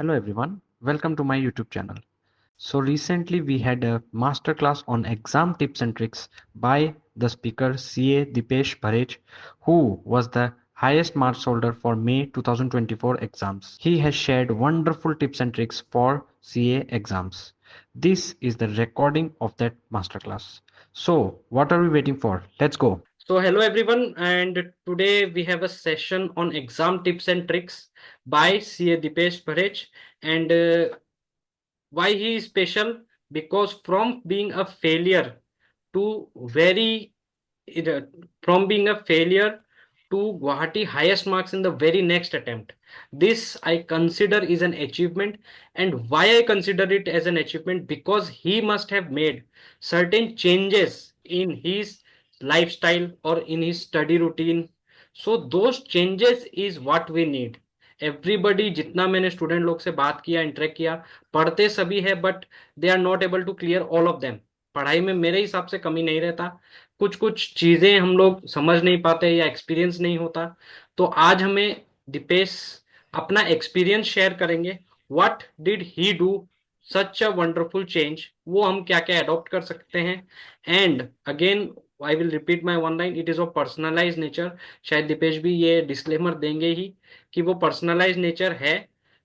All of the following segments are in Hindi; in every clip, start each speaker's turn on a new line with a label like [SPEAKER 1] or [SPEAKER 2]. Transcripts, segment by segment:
[SPEAKER 1] Hello everyone, welcome to my YouTube channel. So recently we had a masterclass on exam tips and tricks by the speaker CA Dipesh Bharej, who was the highest marks holder for May 2024 exams. He has shared wonderful tips and tricks for CA exams. This is the recording of that masterclass. So what are we waiting for? Let's go. So hello everyone, and today we have a session on exam tips and tricks by CA Dipesh Bharej. And why he is special? Because from being a failure to very from being a failure to Guwahati highest marks in the very next attempt. This I consider is an achievement. And why I consider it as an achievement? Because he must have made certain changes in his lifestyle or in his study routine. So those changes is what we need. Everybody जितना मैंने स्टूडेंट लोग से बात किया इंटरेक्ट किया पढ़ते सभी है but they are not able to clear all of them. पढ़ाई में मेरे हिसाब से कमी नहीं रहता, कुछ कुछ चीजें हम लोग समझ नहीं पाते या एक्सपीरियंस नहीं होता. तो आज हमें दीपेश अपना एक्सपीरियंस शेयर करेंगे. What did he do such a wonderful change, वो हम क्या क्या अडॉप्ट कर सकते हैं. And again I will repeat my one line, it is of personalize nature. शायद दीपेश भी ये डिस्क्लेमर देंगे ही कि वो पर्सनलाइज नेचर है.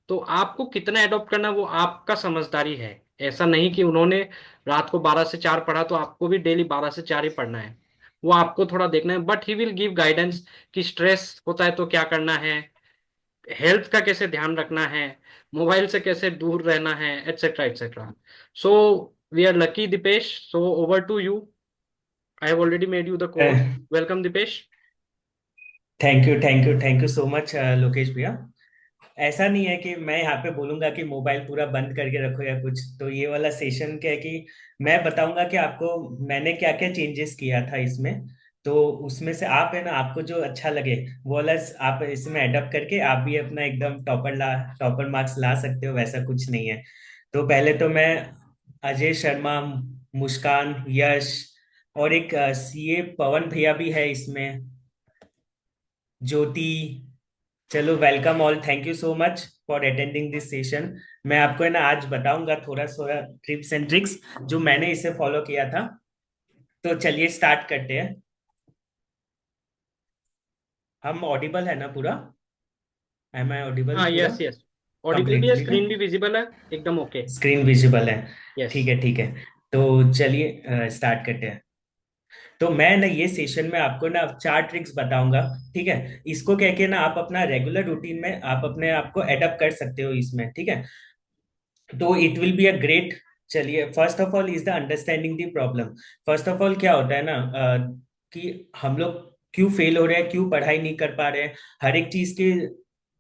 [SPEAKER 1] तो आपको कितना अडॉप्ट करना वो आपका समझदारी है. ऐसा नहीं कि उन्होंने रात को 12 से 4 पढ़ा तो आपको भी डेली 12 से 4 ही पढ़ना है. वो आपको थोड़ा देखना है, but he will give guidance कि स्ट्रेस होता है तो क्या करना है, हेल्थ का कैसे ध्यान रखना है, मोबाइल से कैसे दूर रहना है, etcetera etcetera. So we are lucky Deepesh, so over to you. I have already made you the call. Welcome Deepesh.
[SPEAKER 2] Thank you so much Lokesh भैया। ऐसा नहीं है कि मैं यहाँ पे बोलूंगा कि मोबाइल पूरा बंद करके रखो या कुछ, तो ये वाला सेशन क्या है कि मैं बताऊंगा कि आपको मैंने क्या क्या चेंजेस किया था इसमें। तो उसमें से आप है ना, आपको जो अच्छा लगे वो वाला आप इसमें एडप्ट करके आप भी अपना एकदम टॉपर मार्क्स ला सकते हो, वैसा कुछ नहीं है। तो पहले तो मैं अजय शर्मा, मुस्कान, यश और एक सीए पवन भैया भी है इसमें, ज्योति। चलो welcome all, thank you so much for attending this session. मैं आपको है ना आज बताऊंगा थोड़ा थोड़ा टिप्स एंड ट्रिक्स जो मैंने इसे फॉलो किया था। तो चलिए स्टार्ट करते हैं। हम ऑडिबल है ना पूरा? एम आई ऑडिबल
[SPEAKER 1] हाँ,
[SPEAKER 2] पूरा
[SPEAKER 1] यस यस, ऑडिबल भी है,
[SPEAKER 2] कंप्लीटली ना?
[SPEAKER 1] स्क्रीन भी विजिबल है, एकदम ओके.
[SPEAKER 2] स्क्रीन विजिबल है?
[SPEAKER 1] यस.
[SPEAKER 2] ठीक है ठीक है। तो चलिए स्टार्ट करते हैं। तो मैं ना ये सेशन में आपको ना 4 ट्रिक्स बताऊंगा। ठीक है, इसको कह के ना आप अपना रेगुलर रूटीन में आप अपने आप को एडप्ट कर सकते हो इसमें। ठीक है, तो it will be a great. चलिए, first of all is the understanding the problem. First of all क्या होता है ना, कि हम लोग क्यों फेल हो रहे हैं, क्यों पढ़ाई नहीं कर पा रहे हैं। हर एक चीज के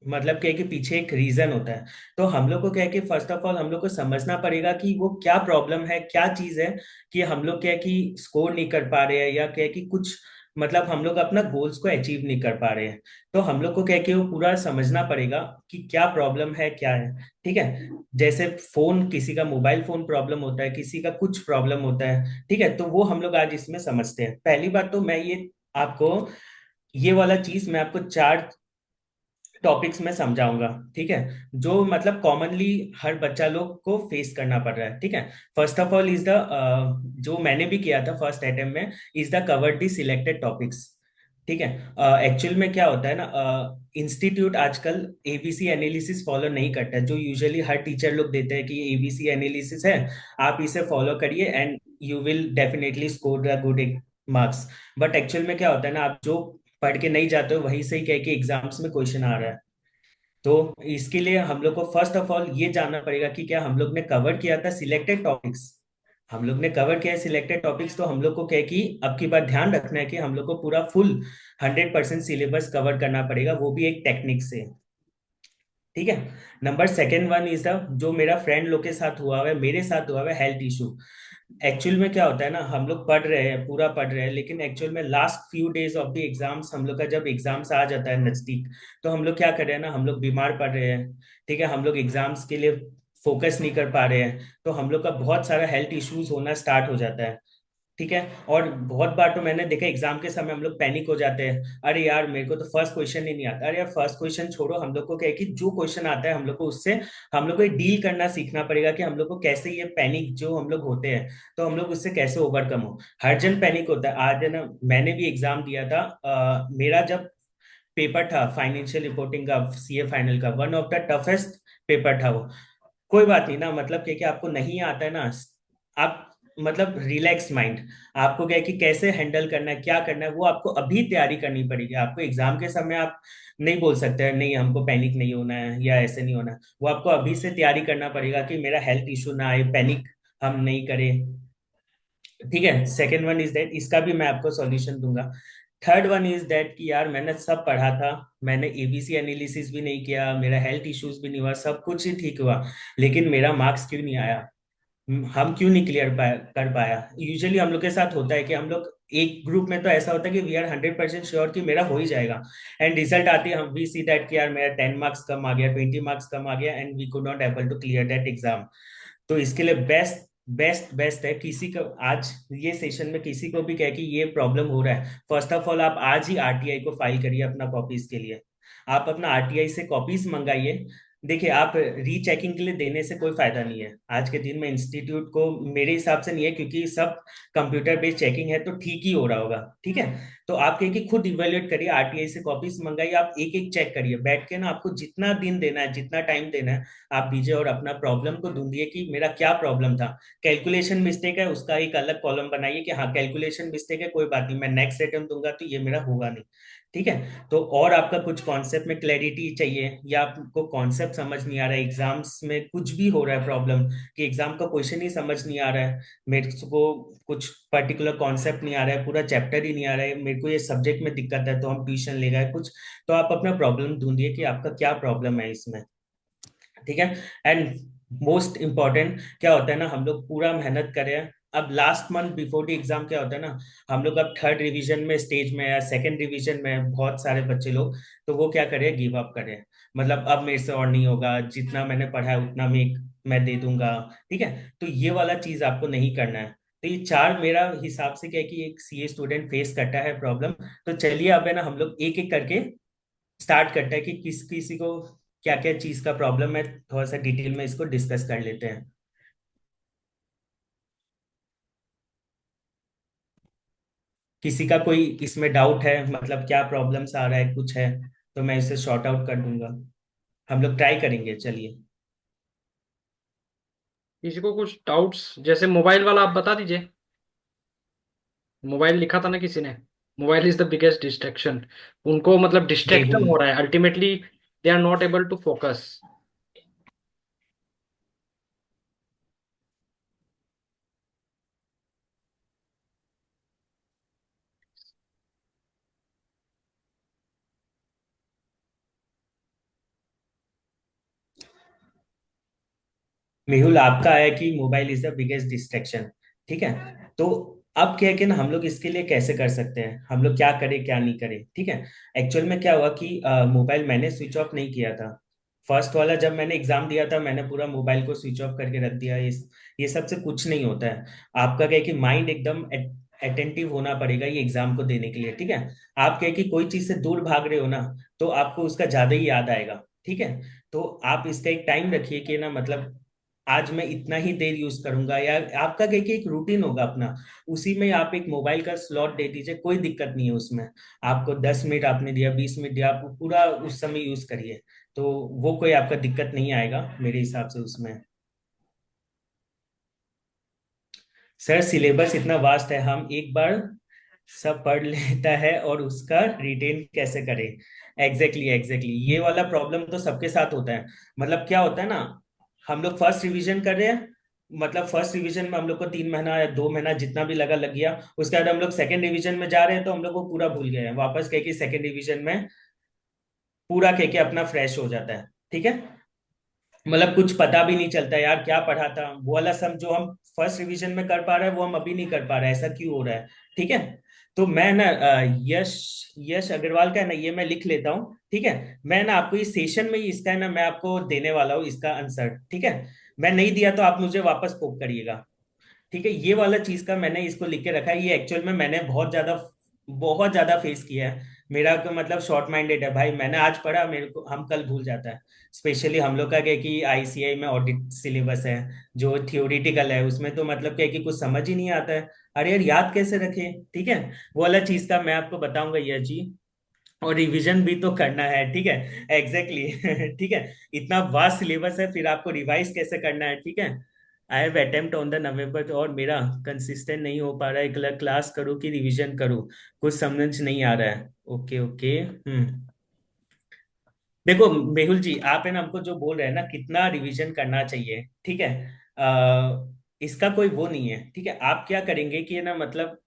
[SPEAKER 2] मतलब क्या है कि पीछे एक रीजन होता है। तो हम लोग को क्या है कि फर्स्ट ऑफ ऑल हम लोग को समझना पड़ेगा कि वो क्या प्रॉब्लम है, क्या चीज है कि हम लोग क्या है कि स्कोर नहीं कर पा रहे हैं, या क्या है कि कुछ मतलब हम लोग अपना गोल्स को अचीव नहीं कर पा रहे हैं। तो हम लोग को क्या है कि वो पूरा समझना पड़ेगा कि क्या प्रॉब्लम है, क्या है। ठीक है, जैसे फोन, किसी का मोबाइल फोन प्रॉब्लम होता है, किसी का कुछ प्रॉब्लम होता है। ठीक है, तो वो हम लोग आज इसमें समझते हैं। पहली बात तो मैं ये आपको ये वाला चीज मैं आपको 4 टॉपिक्स में समझाऊंगा। ठीक है, जो मतलब कॉमनली हर बच्चा लोग को फेस करना पड़ रहा है। ठीक है, first of all is the जो मैंने भी किया था फर्स्ट अटेम्प्ट में, is the cover the selected topics. ठीक है, एक्चुअल में क्या होता है ना, इंस्टीट्यूट आजकल एबीसी एनालिसिस फॉलो नहीं करता है, जो यूजुअली हर टीचर लोग देते हैं कि एबीसी एनालिसिस है, आप इसे फॉलो करिए and you will definitely score the good marks. But actual में क्या होता है ना, आप जो पढ़ के नहीं जाते हो वहीं से ही कह के एग्जाम्स में क्वेश्चन आ रहा है। तो इसके लिए हम लोग को फर्स्ट ऑफ ऑल ये जानना पड़ेगा कि क्या हम लोग ने कवर किया था सिलेक्टेड टॉपिक्स। हम लोग ने कवर किया है सिलेक्टेड टॉपिक्स, तो हम लोग को क्या है कि अब की बार ध्यान रखना है कि हम लोग को पूरा फुल 100% सिलेबस कवर करना पड़ेगा, वो भी एक टेक्निक से। ठीक है, number second one is the जो मेरा फ्रेंड लोग के साथ हुआ है, मेरे साथ हुआ है, हेल्थ इशू। एक्चुअल में क्या होता है ना, हम लोग पढ़ रहे हैं, पूरा पढ़ रहे हैं, लेकिन एक्चुअल में last few days of the exams, हम लोग का जब एग्जाम्स आ जाता है नजदीक, तो हम लोग क्या कर रहे हैं ना, हम लोग बीमार पड़ रहे हैं। ठीक है, हम लोग एग्जाम्स के लिए फोकस नहीं कर पा रहे हैं, तो हम लोग का बहुत सारा हेल्थ इश्यूज होना स्टार्ट हो जाता है। ठीक है। और बहुत बार तो मैंने देखा एग्जाम के समय हम लोग पैनिक हो जाते हैं, अरे यार मेरे को तो फर्स्ट क्वेश्चन ही नहीं आता। अरे यार फर्स्ट क्वेश्चन छोड़ो, हम लोग को क्या है कि जो क्वेश्चन आता है हम लोग को उससे हम लोग को डील करना सीखना पड़ेगा कि हम लोग को कैसे ये पैनिक जो हम लोग होते हैं तो हम लोग उससे कैसे ओवरकम हो। हर जन पैनिक होता है। आज है ना, मैंने भी एग्जाम दिया था। मेरा जब पेपर था फाइनेंशियल रिपोर्टिंग का, सीए फाइनल का, one of the toughest paper था वो। कोई बात नहीं ना, मतलब क्या आपको नहीं आता है ना, आप मतलब रिलैक्स माइंड, आपको क्या है कि कैसे हैंडल करना है, क्या करना है, वो आपको अभी तैयारी करनी पड़ेगी। आपको एग्जाम के समय आप नहीं बोल सकते हैं नहीं हमको पैनिक नहीं होना है या ऐसे नहीं होना है। वो आपको अभी से तैयारी करना पड़ेगा कि मेरा हेल्थ इशू ना आए, पैनिक हम नहीं करें। ठीक है। सेकेंड वन इज दैट, इसका भी मैं आपको सॉल्यूशन दूंगा। थर्ड वन इज दैट कि यार मैंने सब पढ़ा था, मैंने एबीसी एनालिसिस भी नहीं किया, मेरा हेल्थ इश्यूज भी नहीं हुआ, सब कुछ ही ठीक हुआ, लेकिन मेरा मार्क्स क्यों नहीं आया? हम क्यों नहीं कर पाया? यूजुअली हम लोग के साथ होता है कि हम लोग एक ग्रुप में तो ऐसा होता है कि वी आर 100% श्योर कि मेरा हो ही जाएगा, एंड रिजल्ट आती है हम वी सी दैट कि यार मेरा 10 मार्क्स कम आ गया, 20 मार्क्स कम आ गया, and we could not able to clear that exam. तो इसके लिए बेस्ट बेस्ट बेस्ट है, किसी को आज ये सेशन में किसी को भी कह कि ये प्रॉब्लम हो रहा है, फर्स्ट ऑफ ऑल आप आज ही आरटीआई को फाइल करिए अपना कॉपीज के लिए। आप अपना आरटीआई से कॉपीज मंगाइए। देखिए आप रीचेकिंग के लिए देने से कोई फायदा नहीं है आज के दिन में, इंस्टीट्यूट को मेरे हिसाब से नहीं है, क्योंकि सब कंप्यूटर बेस्ड चेकिंग है तो ठीक ही हो रहा होगा। ठीक है। तो आप कहिए कि खुद इवेल्युएट करिए, आरटीआई से कॉपीज मंगाइए, आप एक एक चेक करिए बैठ के ना, आपको जितना दिन देना है जितना टाइम देना है आप दीजिए, और अपना प्रॉब्लम को ढूंढिए कि मेरा क्या प्रॉब्लम था। कैलकुलेशन मिस्टेक है उसका एक अलग कॉलम बनाइए कि हाँ कैलकुलेशन मिस्टेक है, कोई बात नहीं, मैं नेक्स्ट अटेम्प्ट दूंगा तो ये मेरा होगा नहीं। ठीक है। तो और आपका कुछ कॉन्सेप्ट में क्लैरिटी चाहिए, या आपको कॉन्सेप्ट समझ नहीं आ रहा है, एग्जाम्स में कुछ भी हो रहा है प्रॉब्लम कि एग्जाम का क्वेश्चन ही समझ नहीं आ रहा है, मेरे को कुछ पर्टिकुलर कॉन्सेप्ट नहीं आ रहा है, पूरा चैप्टर ही नहीं आ रहा है, मेरे को ये सब्जेक्ट में दिक्कत है तो हम ट्यूशन ले गए कुछ, तो आप अपना प्रॉब्लम ढूंढिए कि आपका क्या प्रॉब्लम है इसमें। ठीक है। एंड मोस्ट इम्पॉर्टेंट क्या होता है ना, हम लोग पूरा मेहनत करें। अब last month before the exam क्या होता है ना, हम लोग अब थर्ड रिवीजन में स्टेज में या सेकंड रिवीजन में बहुत सारे बच्चे लोग, तो वो क्या करें, गिव अप करें, मतलब अब मेरे से और नहीं होगा, जितना मैंने पढ़ा है उतना मैं दे दूंगा। ठीक है। तो ये वाला चीज आपको नहीं करना है। तो ये चार मेरा हिसाब से क्या है कि एक सीए स्टूडेंट फेस करता है प्रॉब्लम। तो चलिए अब है ना हम लोग एक एक करके स्टार्ट करते हैं कि किस किसी को क्या क्या चीज का प्रॉब्लम है, थोड़ा सा डिटेल में इसको डिस्कस कर लेते हैं। किसी का कोई इसमें डाउट है, मतलब क्या प्रॉब्लम्स आ रहा है कुछ है, तो मैं इसे शॉर्ट आउट कर दूंगा। हम लोग ट्राई करेंगे, चलिए।
[SPEAKER 1] किसी को कुछ डाउट्स, जैसे मोबाइल वाला आप बता दीजिए। मोबाइल लिखा था ना किसी ने, mobile is the biggest distraction. उनको मतलब
[SPEAKER 2] देखो
[SPEAKER 1] डिस्ट्रैक्शन हो रहा है, ultimately they are not able to focus.
[SPEAKER 2] Mehul, आपका है कि mobile is the biggest distraction. ठीक है। तो अब क्या है कि ना हम लोग इसके लिए कैसे कर सकते हैं, हम लोग क्या करें क्या नहीं करें। ठीक है। एक्चुअल में क्या हुआ कि मोबाइल मैंने स्विच ऑफ नहीं किया था। फर्स्ट वाला जब मैंने एग्जाम दिया था मैंने पूरा मोबाइल को स्विच ऑफ करके रख दिया। ये सबसे कुछ नहीं होता है। आपका क्या है कि माइंड एकदम अटेंटिव होना पड़ेगा ये एग्जाम को देने के लिए। ठीक है। आप क्या है कि कोई चीज से दूर भाग रहे हो ना, तो आपको उसका ज्यादा ही याद आएगा। ठीक है। तो आप इसका एक टाइम रखिए कि ना, मतलब आज मैं इतना ही देर यूज करूंगा, या आपका क्या कि एक रूटीन होगा अपना, उसी में आप एक मोबाइल का स्लॉट दे दीजिए, कोई दिक्कत नहीं है उसमें। आपको 10 मिनट आपने दिया, 20 मिनट दिया, आप पूरा उस समय यूज करिए। तो वो कोई आपका दिक्कत नहीं आएगा मेरे हिसाब से उसमें। सर सिलेबस इतना वास्ट है, हम एक बार सब पढ़ लेता है और उसका रिटेन कैसे करें। एग्जैक्टली ये वाला प्रॉब्लम तो सबके साथ होता है। मतलब क्या होता है ना, हम लोग फर्स्ट रिवीजन कर रहे हैं, मतलब फर्स्ट रिवीजन में हम लोग को 3 महीना या 2 महीना जितना भी लगा लग गया, उसके बाद हम लोग सेकंड रिवीजन में जा रहे हैं तो हम लोग को पूरा भूल गए हैं, वापस कह के सेकंड रिवीजन में पूरा कह के अपना फ्रेश हो जाता है। ठीक है। मतलब कुछ पता भी नहीं चलता यार क्या पढ़ा था, वो वाला सम जो हम फर्स्ट रिवीजन में कर पा रहे हैं वो हम अभी नहीं कर पा रहे हैं, ऐसा क्यों हो रहा है। ठीक है। तो मैं ना यश यश अग्रवाल का है ना, ये मैं लिख लेता हूँ। ठीक है। मैं ना आपको इस सेशन में ही इसका है ना मैं आपको देने वाला हूँ इसका आंसर। ठीक है। मैं नहीं दिया तो आप मुझे वापस पोक करिएगा। ठीक है, ये वाला चीज का मैंने इसको लिख के रखा है। ये एक्चुअल में मैंने बहुत ज्यादा फेस किया है। मेरा तो मतलब शॉर्ट माइंडेड है भाई, मैंने आज पढ़ा, मेरे को हम कल भूल जाता है। स्पेशली हम लोग का क्या है कि आईसीआई में ऑडिट सिलेबस है, जो थियोरिटिकल है, उसमें तो मतलब क्या है कि कुछ समझ ही नहीं आता है। अरे यार, याद कैसे रखे? ठीक है, वो वाला चीज का मैं आपको बताऊंगा ये जी। और रिवीजन भी तो करना है, ठीक है। Exactly exactly. ठीक है, इतना वास्ट सिलेबस है, फिर आपको रिवाइज कैसे करना है? ठीक है, I have attempt on the नवंबर, और मेरा कंसिस्टेंट नहीं हो पा रहा है, क्लास करूँ कि रिवीजन करूँ, कुछ समझ नहीं आ रहा है। Okay okay. देखो मेहुल जी, आप है ना हमको जो बोल रहे हैं ना कितना रिवीजन करना चाहिए, ठीक है। इसका कोई वो नहीं है, ठीक है। आप क्या करेंगे कि है ना मतलब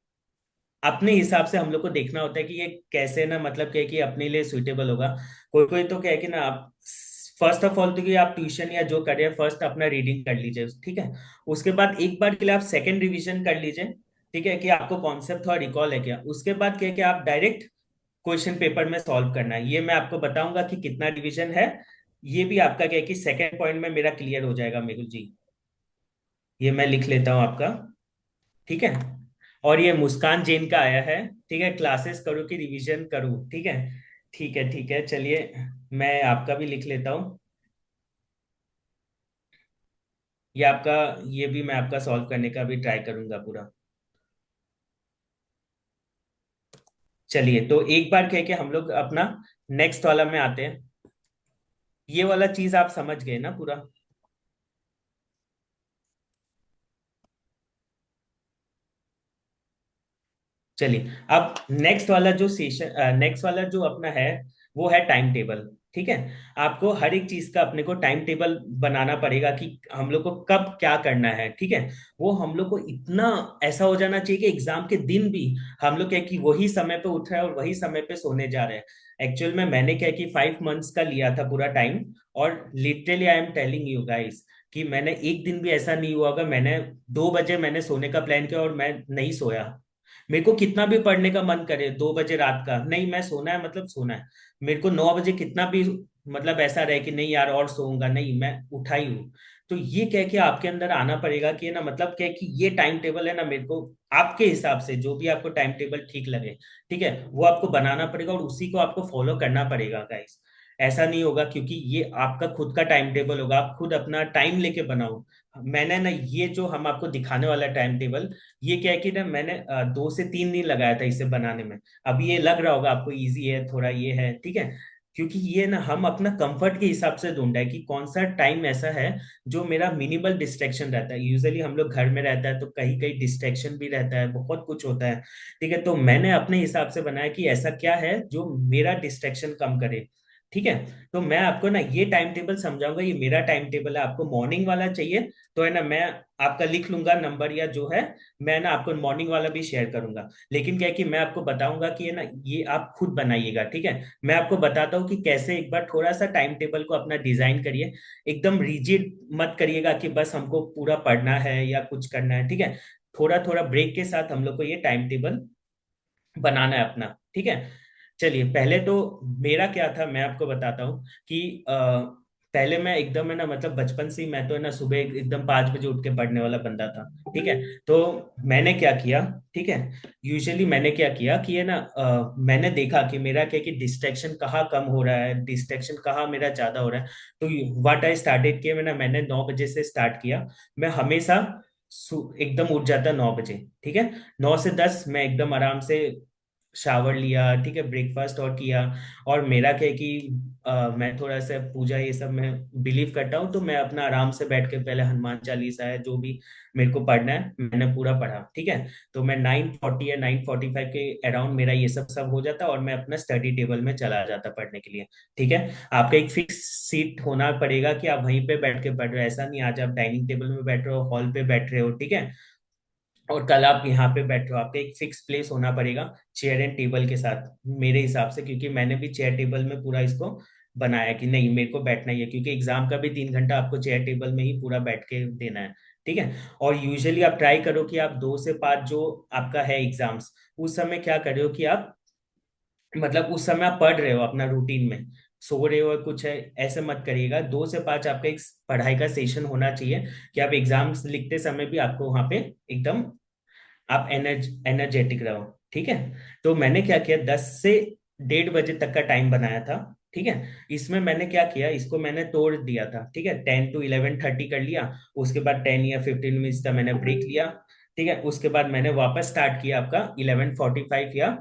[SPEAKER 2] अपने हिसाब से हम लोग को देखना होता है कि ये कैसे ना मतलब क्या है कि अपने लिए सुइटेबल होगा। कोई कोई तो क्या है कि ना आप फर्स्ट ऑफ ऑल तो कि आप ट्यूशन या जो कर रहे हैं फर्स्ट अपना रीडिंग कर लीजिए, ठीक है। उसके बाद एक बार के लिए आप सेकंड रिवीजन कर लीजिए, ठीक है, कि आपको कॉन्सेप्ट थोड़ा रिकॉल है क्या। उसके बाद क्या है कि आप डायरेक्ट क्वेश्चन पेपर में सॉल्व करना है। ये मैं आपको बताऊंगा कि कितना रिवीजन है। ये भी आपका क्या है कि सेकंड पॉइंट में मेरा क्लियर हो जाएगा मेहुल जी। ये मैं लिख लेता हूँ आपका, ठीक है। और ये मुस्कान जैन का आया है, ठीक है, क्लासेस करो कि रिवीजन करूँ, ठीक है। ठीक है ठीक है, चलिए मैं आपका भी लिख लेता हूँ। ये आपका, ये भी मैं आपका सॉल्व करने का भी ट्राई करूंगा पूरा। चलिए, तो एक बार कह के हम लोग अपना नेक्स्ट वाला में आते हैं। ये वाला चीज आप समझ गए ना पूरा? चलिए, अब नेक्स्ट वाला जो अपना है वो है टाइम टेबल, ठीक है। आपको हर एक चीज का अपने को टाइम टेबल बनाना पड़ेगा कि हम लोग को कब क्या करना है, ठीक है। वो हम लोग को इतना ऐसा हो जाना चाहिए कि एग्जाम के दिन भी हम लोग क्या है कि वही समय पे उठ रहे हैं और वही समय पे सोने जा रहे हैं। एक्चुअल में मैंने क्या है कि 5 मंथ्स का लिया था पूरा टाइम, और literally I am telling you guys कि मैंने एक दिन भी ऐसा नहीं हुआ, अगर मैंने 2 बजे मैंने सोने का प्लान किया और मैं नहीं सोया। मेरे को कितना भी पढ़ने का मन करे 2 बजे रात का, नहीं मैं सोना है मतलब सोना है। मेरे को 9 बजे कितना भी मतलब ऐसा रहे कि नहीं यार और सोऊंगा, नहीं मैं उठा ही हूँ। तो ये कह के आपके अंदर आना पड़ेगा कि ना मतलब क्या है कि ये टाइम टेबल है ना, मेरे को आपके हिसाब से जो भी आपको टाइम टेबल ठीक लगे, ठीक है, वो आपको बनाना पड़ेगा और उसी को आपको फॉलो करना पड़ेगा गाइस। ऐसा नहीं होगा, क्योंकि ये आपका खुद का टाइम टेबल होगा, आप खुद अपना टाइम लेके बनाओ। मैंने ना ये जो हम आपको दिखाने वाला टाइम टेबल, ये क्या है कि ना मैंने 2 से 3 दिन लगाया था इसे बनाने में। अब ये लग रहा होगा आपको इजी है थोड़ा, ये है ठीक है, क्योंकि ये ना हम अपना कंफर्ट के हिसाब से ढूंढा है कि कौन सा टाइम ऐसा है जो मेरा मिनिमल डिस्ट्रैक्शन रहता है। यूजुअली हम लोग घर में रहता है तो कहीं कहीं डिस्ट्रैक्शन भी रहता है, बहुत कुछ होता है, ठीक है। तो मैंने अपने हिसाब से बनाया कि ऐसा क्या है जो मेरा डिस्ट्रैक्शन कम करे, ठीक है। तो मैं आपको ना ये टाइम टेबल समझाऊंगा, ये मेरा टाइम टेबल है। आपको मॉर्निंग वाला चाहिए तो है ना मैं आपका लिख लूंगा नंबर या जो है, मैं ना आपको मॉर्निंग वाला भी शेयर करूंगा। लेकिन क्या है कि मैं आपको बताऊंगा कि है ना ये आप खुद बनाइएगा, ठीक है। मैं आपको बताता हूँ कि कैसे एक बार थोड़ा सा टाइम टेबल को अपना डिजाइन करिए। एकदम रिजिड मत करिएगा कि बस हमको पूरा पढ़ना है या कुछ करना है, ठीक है। थोड़ा थोड़ा ब्रेक के साथ हम लोग को ये टाइम टेबल बनाना है अपना, ठीक है। चलिए, पहले तो मेरा क्या था मैं आपको बताता हूँ कि पहले मैं एकदम है ना मतलब बचपन से ही मैं तो है ना सुबह एकदम 5 बजे उठ के पढ़ने वाला बंदा था, ठीक है। तो मैंने क्या किया, ठीक है, यूजुअली मैंने क्या किया कि है ना मैंने देखा कि मेरा क्या कि डिस्ट्रैक्शन कहाँ कम हो रहा है, डिस्ट्रैक्शन कहाँ मेरा ज्यादा हो रहा है। तो व्हाट आई स्टार्टेड किया, मैंने 9 बजे से स्टार्ट किया। मैं हमेशा एकदम उठ जाता 9 बजे, ठीक है। 9 से 10 मैं एकदम आराम से शावर लिया, ठीक है, ब्रेकफास्ट और किया। और मेरा क्या है कि मैं थोड़ा सा पूजा ये सब मैं बिलीव करता हूँ, तो मैं अपना आराम से बैठ के पहले हनुमान चालीसा है जो भी मेरे को पढ़ना है मैंने पूरा पढ़ा, ठीक है। तो मैं 9:40 या 9:45 के अराउंड मेरा ये सब सब हो जाता और मैं अपना स्टडी टेबल में चला जाता पढ़ने के लिए, ठीक है। आपका एक फिक्स सीट होना पड़ेगा कि आप वहीं पे बैठ के पढ़ रहे हो, ऐसा नहीं आज आप डाइनिंग टेबल में बैठ रहे हो, हॉल पे बैठ रहे हो, ठीक है, और कल आप यहाँ पे बैठ रहे हो। आपका एक फिक्स प्लेस होना पड़ेगा चेयर एंड टेबल के साथ, मेरे हिसाब से, क्योंकि मैंने भी चेयर टेबल में पूरा इसको बनाया कि नहीं मेरे को बैठना ही है, क्योंकि एग्जाम का भी 3 घंटा आपको चेयर टेबल में ही पूरा बैठ के देना है, ठीक है। और यूजुअली आप ट्राई करो कि आप 2 से 5 जो आपका है एग्जाम्स, उस समय क्या करो कि आप मतलब उस समय आप पढ़ रहे हो अपना रूटीन में, सो रहे हो और कुछ है ऐसे मत करिएगा। 2 से 5 आपका एक पढ़ाई का सेशन होना चाहिए कि आप एग्जाम्स लिखते समय भी आपको वहां पे एकदम आप एनर्जेटिक रहो। ठीक है। तो मैंने क्या किया, 10 से 1:30 बजे तक का टाइम बनाया था। ठीक है। इसमें मैंने क्या किया, इसको मैंने तोड़ दिया था। ठीक है, 10 to 11:30 कर लिया। उसके बाद 10 या 15 मिनट्स का मैंने ब्रेक लिया। ठीक है, उसके बाद मैंने वापस स्टार्ट किया आपका 11:45 या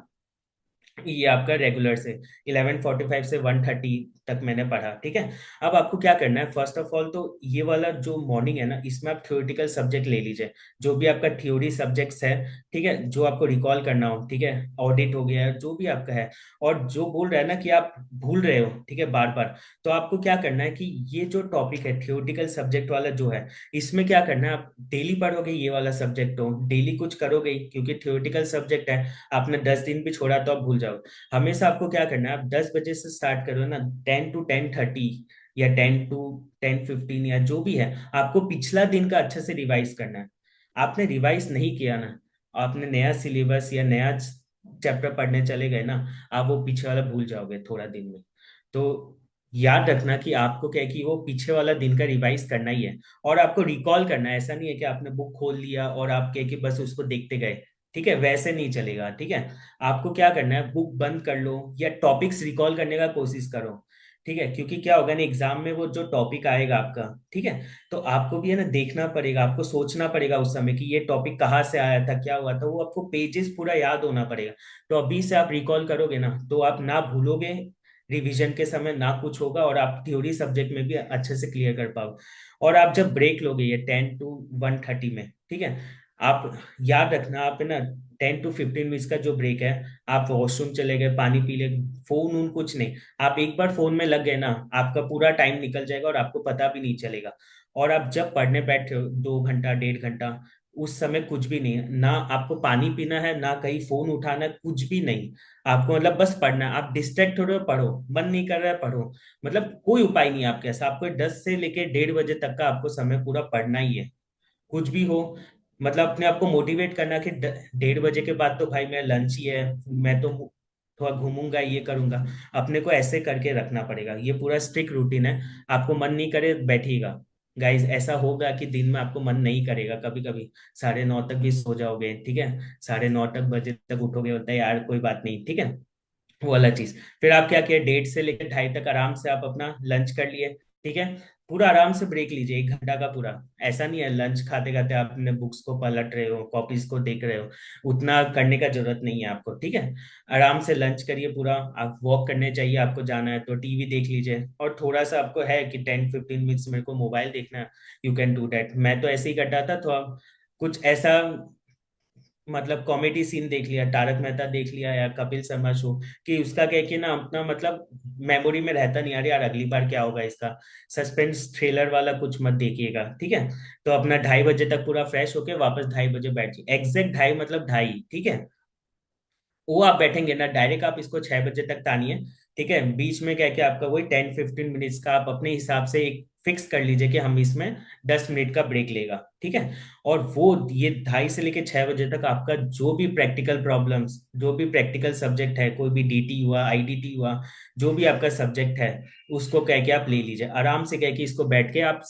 [SPEAKER 2] ये आपका रेगुलर से 11:45 से 1:30 तक मैंने पढ़ा। ठीक है। अब आपको क्या करना है, फर्स्ट ऑफ ऑल तो ये वाला जो मॉर्निंग है ना, इसमें आप थ्योरेटिकल सब्जेक्ट ले लीजिए, जो भी आपका थ्योरी सब्जेक्ट्स है। ठीक है, जो आपको रिकॉल करना हो। ठीक है, ऑडिट हो गया, जो भी आपका है। और जो बोल रहा है ना कि आप भूल रहे हो, ठीक है, बार बार, तो आपको क्या करना है कि ये जो टॉपिक है थ्योरेटिकल सब्जेक्ट वाला जो है, इसमें क्या करना है, आप डेली पढ़ोगे ये वाला सब्जेक्ट, हो डेली कुछ करोगे ही, क्योंकि थ्योरेटिकल सब्जेक्ट है। आपने 10 दिन भी छोड़ा तो आप भूल जाओगे। हमेशा आपको क्या करना है, आप 10 बजे से स्टार्ट करो ना, 10 to 10:30 या 10 to 10:15 या जो भी है, आपको पिछला दिन का अच्छे से रिवाइज करना है। आपने रिवाइज नहीं किया ना, आपने नया सिलेबस या नया चैप्टर पढ़ने चले गए ना, आप वो पीछे वाला भूल जाओगे थोड़ा दिन में। तो याद रखना कि आपको क्या है कि वो पीछे वाला दिन का रिवाइज करना ही है। और आपको रिकॉल करना है, ऐसा नहीं है कि आपने बुक खोल लिया और आप क्या है कि बस उसको देखते गए। ठीक है, वैसे नहीं चलेगा। ठीक है, आपको क्या करना है, बुक बंद कर लो या टॉपिक्स रिकॉल करने का कोशिश करो। ठीक है, क्योंकि क्या होगा ना, एग्जाम में वो जो टॉपिक आएगा आपका, ठीक है, तो आपको भी है ना देखना पड़ेगा, आपको सोचना पड़ेगा उस समय कि ये टॉपिक कहाँ से आया था, क्या हुआ था, वो आपको पेजेस पूरा याद होना पड़ेगा। तो अभी से आप रिकॉल करोगे ना, तो आप ना भूलोगे रिवीजन के समय, ना कुछ होगा, और आप थ्योरी सब्जेक्ट में भी अच्छे से क्लियर कर पाओगे। और आप जब ब्रेक लोगे ये 10 to 1:30 में, ठीक है, आप याद रखना, आप है ना 10 to 15 मिनट्स का जो ब्रेक है, आप वॉशरूम चले गए, पानी पी ले, फोन उन कुछ नहीं, आप एक बार फोन में लग गए ना, आपका पूरा टाइम निकल जाएगा और आपको पता भी नहीं चलेगा। और आप जब पढ़ने बैठे हो 2 घंटा 1.5 घंटा, उस समय कुछ भी नहीं है ना, आपको पानी पीना है ना कहीं फोन उठाना है, कुछ भी नहीं। आपको मतलब बस पढ़ना है। आप डिस्ट्रैक्ट हो रहे हो, पढ़ो, मन नहीं कर रहा है, पढ़ो। मतलब कोई उपाय नहीं है आपके पास, आपको 10 से लेके 1:30 बजे तक का आपको समय पूरा पढ़ना ही है, कुछ भी हो। मतलब अपने आप को मोटिवेट करना कि 1:30 बजे के बाद तो भाई मेरा लंच ही है, मैं तो थोड़ा घूमूंगा, ये करूंगा। अपने को ऐसे करके रखना पड़ेगा, ये पूरा स्ट्रिक्ट रूटीन है। आपको मन नहीं करे बैठिएगा। गाइज, ऐसा होगा कि दिन में आपको मन नहीं करेगा, कभी कभी 9:30 तक भी सो जाओगे। ठीक है, 9:30 तक बजे तक उठोगे, होता है यार कोई बात नहीं। ठीक है, वो वाला चीज। फिर आप क्या किया, 1:30 से लेकर 2:30 तक आराम से आप अपना लंच कर लिए। ठीक है, पूरा आराम से ब्रेक लीजिए 1 घंटा का पूरा। ऐसा नहीं है लंच खाते खाते आप अपने बुक्स को पलट रहे हो, कॉपीज को देख रहे हो, उतना करने का जरूरत नहीं है आपको। ठीक है, आराम से लंच करिए पूरा। आप वॉक करने चाहिए, आपको जाना है तो टीवी देख लीजिए, और थोड़ा सा आपको है कि 10 15 मिनट्स मेरे को मोबाइल देखना है, यू कैन डू दैट। मैं तो ऐसे ही करता था, तो कुछ ऐसा मतलब कॉमेडी सीन देख लिया, तारक मेहता देख लिया या कपिल शर्मा शो, कि उसका क्या है कि ना अपना मतलब मेमोरी में रहता नहीं, अरे यार अगली बार क्या होगा इसका। सस्पेंस थ्रिलर वाला कुछ मत देखिएगा। ठीक है, तो अपना 2:30 बजे तक पूरा फ्रेश होके वापस 2:30 बजे बैठिए, एग्जैक्ट ढाई मतलब ढाई। ठीक है, वो आप बैठेंगे ना, डायरेक्ट आप इसको 6 बजे तक तानिए। ठीक है, बीच में क्या क्या आपका वही 10 15 मिनट्स का आप अपने हिसाब से एक फिक्स कर लीजिए कि हम इसमें 10 मिनट का ब्रेक लेगा। ठीक है, और वो ये 2:30 से लेके 6 बजे तक आपका जो भी प्रैक्टिकल प्रॉब्लम्स, जो भी प्रैक्टिकल सब्जेक्ट है, कोई भी डीटी हुआ, आईडीटी हुआ, जो भी आपका सब्जेक्ट है, उसको कह के आप ले लीजिए आराम से, कह के इसको बैठ के आप।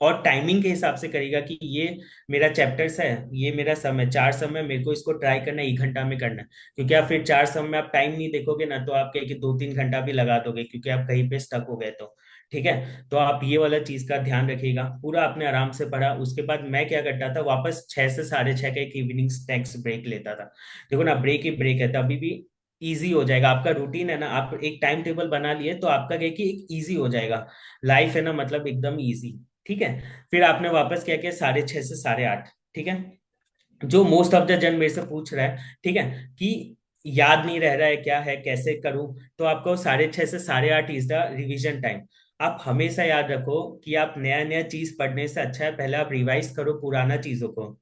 [SPEAKER 2] और टाइमिंग के हिसाब से करेगा कि ये मेरा चैप्टर्स है, ये मेरा समय 4 समय, मेरे को इसको ट्राई करना है 1 घंटा में करना है। क्योंकि आप फिर 4 समय में आप टाइम नहीं देखोगे ना, तो आप कहे कि 2 3 घंटा भी लगा दोगे, क्योंकि आप कहीं पे स्टक हो गए तो। ठीक है, तो आप ये वाला चीज का ध्यान रखिएगा। पूरा आपने आराम से पढ़ा, उसके बाद मैं क्या करता था, वापस 6 से 6:30 का एक इवनिंग स्नैक्स ब्रेक लेता था। देखो ना, ब्रेक ही ब्रेक है, तभी भी इजी हो जाएगा आपका रूटीन है ना, आप एक टाइम टेबल बना लिए तो आपका क्या है कि एक इजी हो जाएगा, लाइफ है ना, मतलब एकदम इजी। ठीक है, फिर आपने वापस क्या किया, 6:30 से 8:30। ठीक है, जो मोस्ट ऑफ द जन मेरे से पूछ रहा है, ठीक है, कि याद नहीं रह रहा है, क्या है, कैसे करूं, तो आपको 6:30 से 8:30 इज द रिवीजन टाइम। आप हमेशा याद रखो कि आप नया नया चीज पढ़ने से अच्छा है पहले आप रिवाइज करो पुराना चीजों को।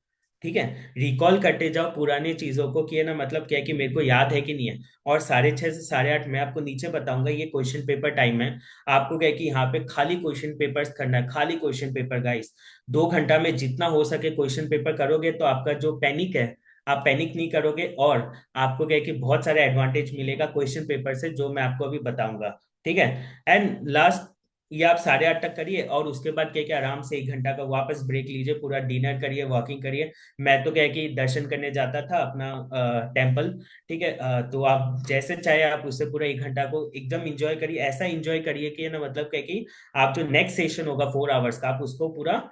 [SPEAKER 2] ठीक है, रिकॉल करते जाओ पुरानी चीजों को, कि है ना, मतलब क्या है कि मेरे को याद है कि नहीं है। और 6:30 से 8:30 मैं आपको नीचे बताऊंगा, ये क्वेश्चन पेपर टाइम है। आपको क्या है कि यहाँ पे खाली क्वेश्चन पेपर्स करना है, खाली क्वेश्चन पेपर गाइस। 2 घंटा में जितना हो सके क्वेश्चन पेपर करोगे तो आपका जो पैनिक है, आप पैनिक नहीं करोगे, और आपको क्या है कि बहुत सारे एडवांटेज मिलेगा क्वेश्चन पेपर से, जो मैं आपको अभी बताऊंगा। ठीक है। एंड लास्ट ये आप 8:30 तक करिए, और उसके बाद क्या क्या आराम से 1 घंटा का वापस ब्रेक लीजिए, पूरा डिनर करिए, वॉकिंग करिए। मैं तो क्या है कि दर्शन करने जाता था अपना टेम्पल। ठीक है, तो आप जैसे चाहे आप उससे पूरा 1 घंटा को एकदम इंजॉय करिए, ऐसा इंजॉय करिए कि ना मतलब क्या है कि आप जो नेक्स्ट सेशन होगा 4 आवर्स का, आप उसको पूरा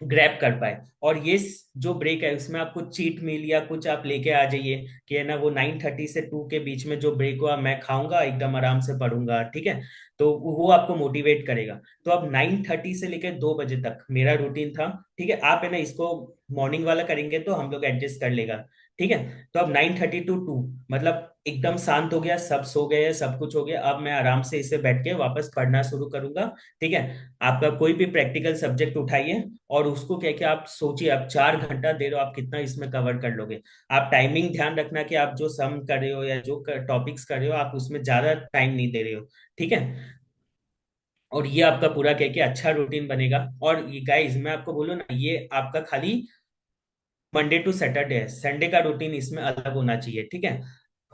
[SPEAKER 2] ग्रैब कर पाए। और ये जो ब्रेक है उसमें आपको चीट मील या कुछ आप लेके आ जाइए, कि है ना वो 9:30 से 2 के बीच में जो ब्रेक हुआ मैं खाऊंगा, एकदम आराम से पढ़ूंगा, ठीक है। तो वो आपको मोटिवेट करेगा। तो अब 9:30 से लेकर 2 बजे तक मेरा रूटीन था। ठीक है, आप है ना इसको मॉर्निंग वाला करेंगे तो हम लोग एडजस्ट कर लेगा। ठीक है, तो अब 9:30 to 2, मतलब एकदम शांत हो गया, सब सो गए, सब कुछ हो गया, अब मैं आराम से इसे बैठ के वापस पढ़ना शुरू करूंगा। ठीक है, आपका कोई भी प्रैक्टिकल सब्जेक्ट उठाइए, और उसको क्या क्या आप सोचिए, आप 4 घंटा दे रहे हो, आप कितना इसमें कवर कर लोगे। आप टाइमिंग ध्यान रखना कि आप जो सम कर रहे हो या जो टॉपिक्स कर रहे हो, आप उसमें ज्यादा टाइम नहीं दे रहे हो। ठीक है, और ये आपका पूरा क्या क्या अच्छा रूटीन बनेगा। और ये गाइस मैं आपको बोलूँ ना, ये आपका खाली मंडे टू सैटरडे है, संडे का रूटीन इसमें अलग होना चाहिए। ठीक है,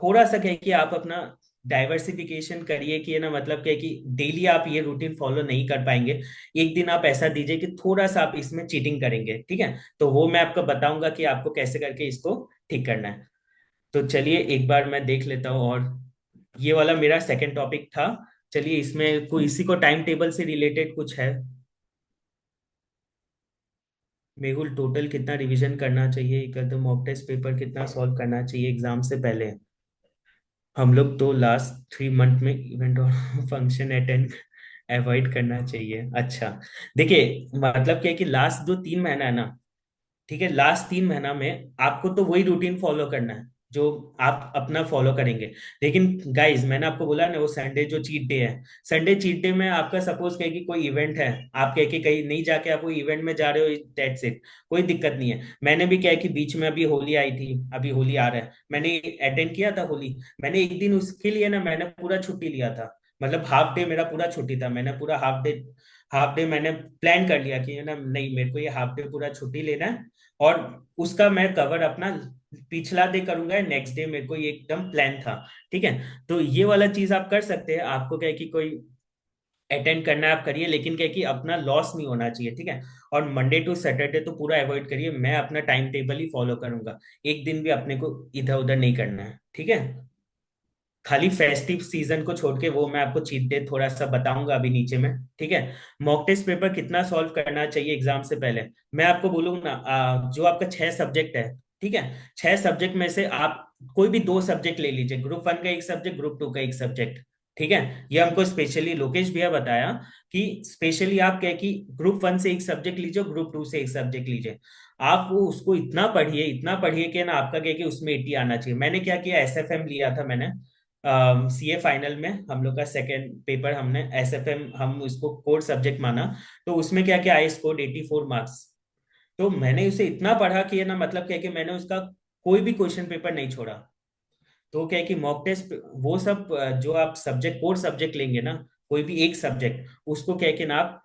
[SPEAKER 2] थोड़ा सा क्या है कि आप अपना डाइवर्सिफिकेशन करिए, कि है ना मतलब क्या है कि डेली आप ये रूटीन फॉलो नहीं कर पाएंगे। एक दिन आप ऐसा दीजिए कि थोड़ा सा आप इसमें चीटिंग करेंगे, ठीक है। तो वो मैं आपको बताऊंगा कि आपको कैसे करके इसको ठीक करना है। तो चलिए एक बार मैं देख लेता हूँ। और ये वाला मेरा सेकंड टॉपिक था। चलिए इसमें कोई इसी को टाइम टेबल से रिलेटेड कुछ है। मेहुल टोटल कितना रिवीजन करना चाहिए, एक तो मॉक टेस्ट पेपर कितना सॉल्व करना चाहिए एग्जाम से पहले। हम लोग तो लास्ट 3 मंथ में इवेंट और फंक्शन अटेंड अवॉइड करना चाहिए। अच्छा, देखिए मतलब क्या है कि लास्ट जो 3 महीना है ना, ठीक है, लास्ट 3 महीना में आपको तो वही रूटीन फॉलो करना है जो आप अपना फॉलो करेंगे। लेकिन गाइज मैंने आपको बोला ना, वो संडे जो चीट डे है, संडे चीट डे में आपका सपोज कहे कि कोई इवेंट है, आप कहे कि कहीं नहीं जाके आप कोई इवेंट में जा रहे हो, दैट्स इट, कोई दिक्कत नहीं है। मैंने भी क्या है कि बीच में अभी होली आई थी, अभी होली आ रहा है, मैंने अटेंड किया था होली। मैंने एक दिन उसके लिए ना मैंने पूरा छुट्टी लिया था, मतलब हाफ डे मेरा पूरा छुट्टी था, मैंने पूरा हाफ डे मैंने प्लान कर लिया कि है ना नहीं, मेरे को ये हाफ डे पूरा छुट्टी लेना है। और उसका मैं कवर अपना पिछला डे करूंगा, नेक्स्ट डे मेरे को ये एकदम प्लान था। ठीक है, तो ये वाला चीज आप कर सकते हैं। आपको क्या है कि कोई अटेंड करना है आप करिए, लेकिन क्या है कि अपना लॉस नहीं होना चाहिए। ठीक है, और मंडे टू सैटरडे तो पूरा अवॉइड करिए, मैं अपना टाइम टेबल ही फॉलो करूंगा। एक दिन भी अपने को इधर उधर नहीं करना है। ठीक है, खाली फेस्टिव सीजन को छोड़ के वो मैं आपको चीट डे थोड़ा सा बताऊंगा अभी नीचे में। ठीक है, मॉक टेस्ट पेपर कितना सॉल्व करना चाहिए एग्जाम से पहले, मैं आपको बोलूंगा ना, जो आपका 6 सब्जेक्ट है, ठीक है, 6 सब्जेक्ट में से आप कोई भी 2 सब्जेक्ट ले लीजिए, ग्रुप 1 का एक सब्जेक्ट, ग्रुप 2 का एक सब्जेक्ट। ठीक है, ये हमको स्पेशली लोकेश भैया बताया कि स्पेशली आप क्या है कि ग्रुप 1 से एक सब्जेक्ट लीजिए, ग्रुप 2 से एक सब्जेक्ट लीजिए। आप वो उसको इतना पढ़िए कि ना आपका क्या है कि उसमें 80 आना चाहिए। मैंने क्या किया, एसएफएम लिया था मैंने, सीए फाइनल में हम लोग का सेकेंड पेपर, हमने एसएफएम हम उसको कोर सब्जेक्ट माना। तो उसमें क्या क्या आई, स्कोर 84 मार्क्स। तो मैंने उसे इतना पढ़ा कि है ना मतलब क्या है कि मैंने उसका कोई भी क्वेश्चन पेपर नहीं छोड़ा। तो क्या है कि मॉक टेस्ट वो सब जो आप सब्जेक्ट कोर सब्जेक्ट लेंगे ना, कोई भी एक सब्जेक्ट, उसको क्या है कि ना आप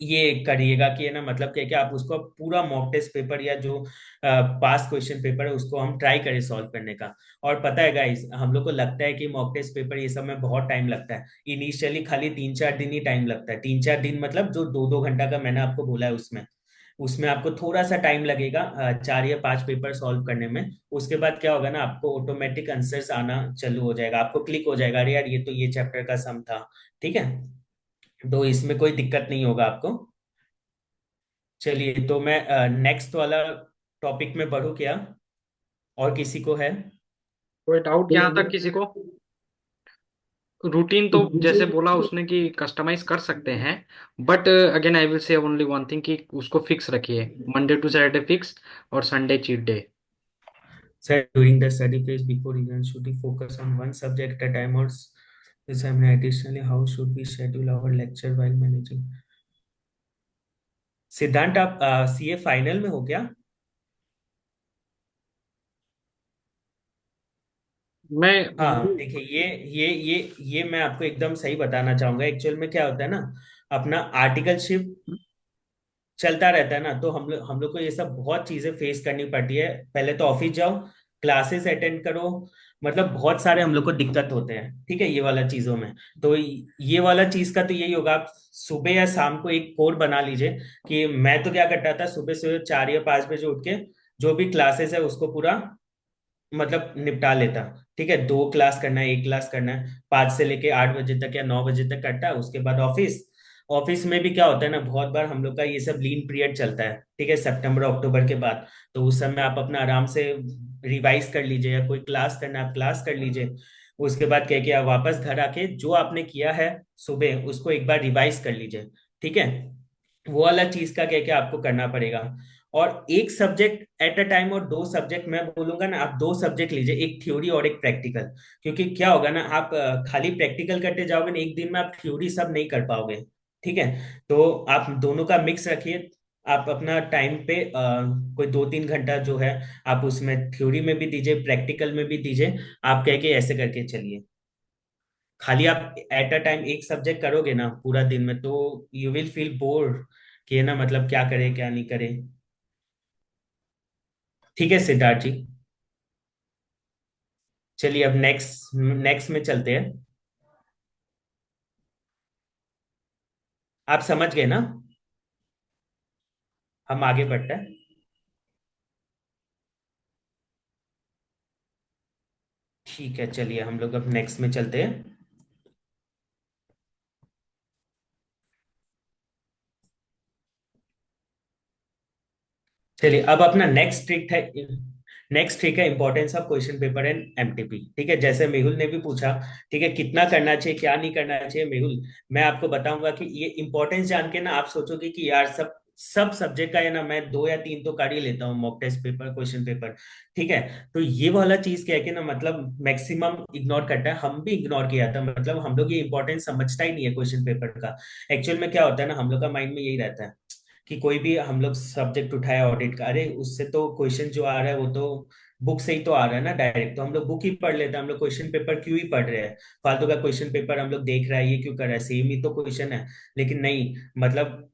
[SPEAKER 2] ये करिएगा कि है ना मतलब क्या है कि आप उसको पूरा मॉक टेस्ट पेपर या जो पास क्वेश्चन पेपर है उसको हम ट्राई करें सॉल्व करने का। और पता है गाइस, हम लोग को लगता है कि मॉक टेस्ट पेपर ये सब में बहुत टाइम लगता है, इनिशियली खाली 3-4 दिन ही टाइम लगता है। 3-4 दिन मतलब जो 2-2 घंटा का मैंने आपको बोला है, उसमें उसमें आपको थोड़ा सा टाइम लगेगा 4 या 5 पेपर सॉल्व करने में। उसके बाद क्या होगा ना, आपको ऑटोमेटिक आंसर्स आना चालू हो जाएगा, आपको क्लिक हो जाएगा, अरे यार ये तो ये चैप्टर का सम था। ठीक है, तो इसमें कोई दिक्कत नहीं होगा आपको। चलिए तो मैं नेक्स्ट वाला टॉपिक में बढ़ू क्या, और किसी को है?
[SPEAKER 1] कोई डाउट यहाँ तक किसी को? रूटीन तो जैसे बोला उसने कि कस्टमाइज कर सकते हैं, but again I will say only one thing कि उसको फिक्स रखिए, मंडे टू सैटरडे फिक्स और Sunday cheat day.
[SPEAKER 2] Sir during the study phase before exam should we focus on one subject at a time, और additionally how should we schedule our lecture while managing? Siddhant आप सीए फाइनल में हो क्या?
[SPEAKER 1] मैं
[SPEAKER 2] हाँ देखिए, ये मैं आपको एकदम सही बताना चाहूंगा। एक्चुअल में क्या होता है ना, अपना आर्टिकलशिप चलता रहता है ना, तो हम लोग को ये सब बहुत चीजें फेस करनी पड़ती है। पहले तो ऑफिस जाओ, क्लासेस अटेंड करो, मतलब बहुत सारे हम लोग को दिक्कत होते हैं, ठीक है, ये वाला चीजों में। तो ये वाला चीज का तो यही होगा, आप सुबह या शाम को एक कोड बना लीजिए। कि मैं तो क्या करता था, सुबह सुबह 4 या 5 बजे उठ के जो भी क्लासेस है उसको पूरा मतलब निपटा लेता। ठीक है, 2 क्लास करना है, एक क्लास करना है, 5 से लेके 8 बजे तक या 9 बजे तक करता है। उसके बाद ऑफिस, ऑफिस में भी क्या होता है ना, बहुत बार हम लोग का ये सब लीन पीरियड चलता है, ठीक है, सितंबर अक्टूबर के बाद। तो उस समय आप अपना आराम से रिवाइज कर लीजिए, या कोई क्लास करना है आप क्लास कर लीजिए। उसके बाद क्या किया, वापस घर आके जो आपने किया है सुबह उसको एक बार रिवाइज कर लीजिए। ठीक है, वो वाला चीज का क्या क्या आपको करना पड़ेगा। और एक सब्जेक्ट एट अ टाइम, और 2 सब्जेक्ट मैं बोलूंगा ना, आप 2 सब्जेक्ट लीजिए, एक थ्योरी और एक प्रैक्टिकल। क्योंकि क्या होगा ना, आप खाली प्रैक्टिकल करते जाओगे ना, एक दिन में आप थ्योरी सब नहीं कर पाओगे। ठीक है, तो आप दोनों का मिक्स रखिए। आप अपना टाइम पे कोई 2-3 घंटा जो है आप उसमें थ्योरी में भी दीजिए, प्रैक्टिकल में भी दीजिए। आप कह के ऐसे करके चलिए। खाली आप एट अ टाइम एक सब्जेक्ट करोगे ना पूरा दिन में, तो यू विल फील बोर कि है ना, मतलब क्या करे क्या नहीं करे। ठीक है सिद्धार्थ जी, चलिए अब नेक्स्ट नेक्स्ट में चलते हैं। आप समझ गए ना, हम आगे बढ़ते हैं। ठीक है, चलिए हम लोग अब नेक्स्ट में चलते हैं। चलिए अब अपना नेक्स्ट ट्रिक है, नेक्स्ट ट्रिक है importance of question paper and MTP. ठीक है, जैसे मेहुल ने भी पूछा, ठीक है, कितना करना चाहिए क्या नहीं करना चाहिए, मेहुल मैं आपको बताऊंगा कि ये इंपॉर्टेंस जान के ना आप सोचोगे कि यार सब सब सब्जेक्ट का है ना, मैं 2 या 3 तो कर ही लेता हूँ mock test paper question paper. ठीक है, तो ये वाला चीज क्या है कि ना, मतलब मैक्सिमम इग्नोर करता है, हम भी इग्नोर किया था, मतलब हम लोग ये इंपॉर्टेंस समझता ही नहीं है क्वेश्चन पेपर का। एक्चुअल में क्या होता है ना, हम लोग का माइंड में यही रहता है कि कोई भी हम लोग सब्जेक्ट उठाया ऑडिट का, अरे उससे तो क्वेश्चन जो आ रहा है वो तो बुक से ही तो आ रहा है ना डायरेक्ट, तो हम लोग बुक ही पढ़ लेते हैं, हम लोग क्वेश्चन पेपर क्यों ही पढ़ रहे हैं, फालतू का क्वेश्चन पेपर हम लोग देख रहा है, ये क्यों कर रहा है, सेम ही तो क्वेश्चन है। लेकिन नहीं, मतलब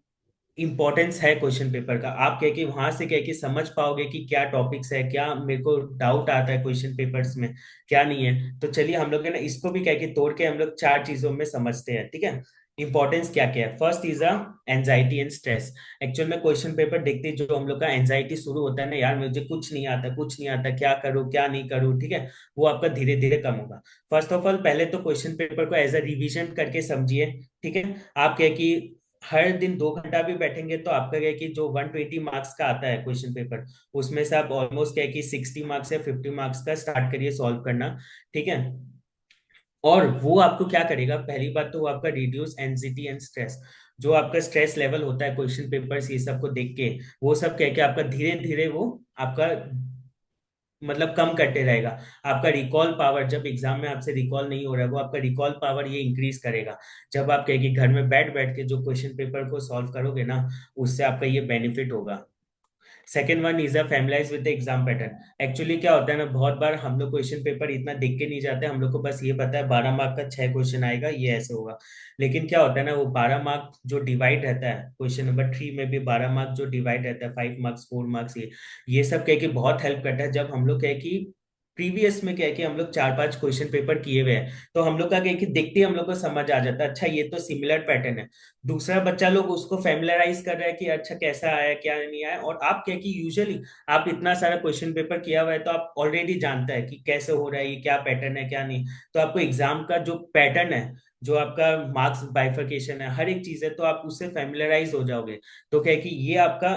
[SPEAKER 2] इंपॉर्टेंस है क्वेश्चन पेपर का। आप कह के वहां से कह के समझ पाओगे कि क्या टॉपिक्स है, क्या मेरे को डाउट आता है क्वेश्चन पेपर्स में, क्या नहीं है। तो चलिए हम लोग है ना इसको भी कह के तोड़ के हम लोग 4 चीजों में समझते हैं। ठीक है, इंपॉर्टेंस क्या क्या है। First is a anxiety and stress. Actual में क्वेश्चन पेपर देखते ही जो हम लोग का एंजाइटी शुरू होता है ना, यार मुझे कुछ नहीं आता कुछ नहीं आता, क्या करूँ क्या नहीं करूँ, ठीक है, वो आपका धीरे धीरे कम होगा। फर्स्ट ऑफ ऑल पहले तो क्वेश्चन पेपर को एज अ रिविजन करके समझिए। ठीक है, आप क्या कि हर दिन 2 घंटा भी बैठेंगे तो आपका क्या है कि जो 120 मार्क्स का आता है क्वेश्चन पेपर, उसमें से आप ऑलमोस्ट क्या है कि 60 मार्क्स या 50 मार्क्स का स्टार्ट करिए सॉल्व करना। ठीक है, और वो आपको क्या करेगा, पहली बात तो वो आपका रिड्यूस एंजाइटी एंड स्ट्रेस। जो आपका स्ट्रेस लेवल होता है क्वेश्चन पेपर्स ये सब को देख के, वो सब कह के आपका धीरे धीरे वो आपका मतलब कम करते रहेगा। आपका रिकॉल पावर, जब एग्जाम में आपसे रिकॉल नहीं हो रहा है, वो आपका रिकॉल पावर ये इंक्रीज करेगा। जब आप कहेंगे घर में बैठ बैठ के जो क्वेश्चन पेपर को सॉल्व करोगे ना, उससे आपका ये बेनिफिट होगा। Second one is a familiarise with the exam pattern. Actually क्या होता है ना, बहुत बार हम लोग क्वेश्चन पेपर इतना देख के नहीं जाते, हम लोग को बस ये पता है 12 मार्क का 6 क्वेश्चन आएगा, ये ऐसे होगा। लेकिन क्या होता है ना, वो 12 मार्क जो डिवाइड रहता है क्वेश्चन नंबर 3 में भी 12 मार्क जो डिवाइड रहता है, 5 मार्क्स 4 मार्क्स, ये सब कह के बहुत हेल्प करता है। जब हम लोग कह कि प्रीवियस में क्या है कि हम लोग 4-5 क्वेश्चन पेपर किए हुए हैं, तो हम लोग का क्या है कि देखते ही हम लोग को समझ आ जाता है, अच्छा ये तो सिमिलर पैटर्न है। दूसरा बच्चा लोग उसको फैमिलराइज कर रहा है कि अच्छा कैसा आया क्या नहीं आया। और आप क्या कि यूजुअली आप इतना सारा क्वेश्चन पेपर किया हुआ है, तो आप ऑलरेडी जानता है कि कैसे हो रहा है, ये क्या पैटर्न है क्या नहीं। तो आपको एग्जाम का जो पैटर्न है, जो आपका मार्क्स बाइफरकेशन है, हर एक चीज है, तो आप उससे फैमिलराइज हो जाओगे। तो क्या है कि ये आपका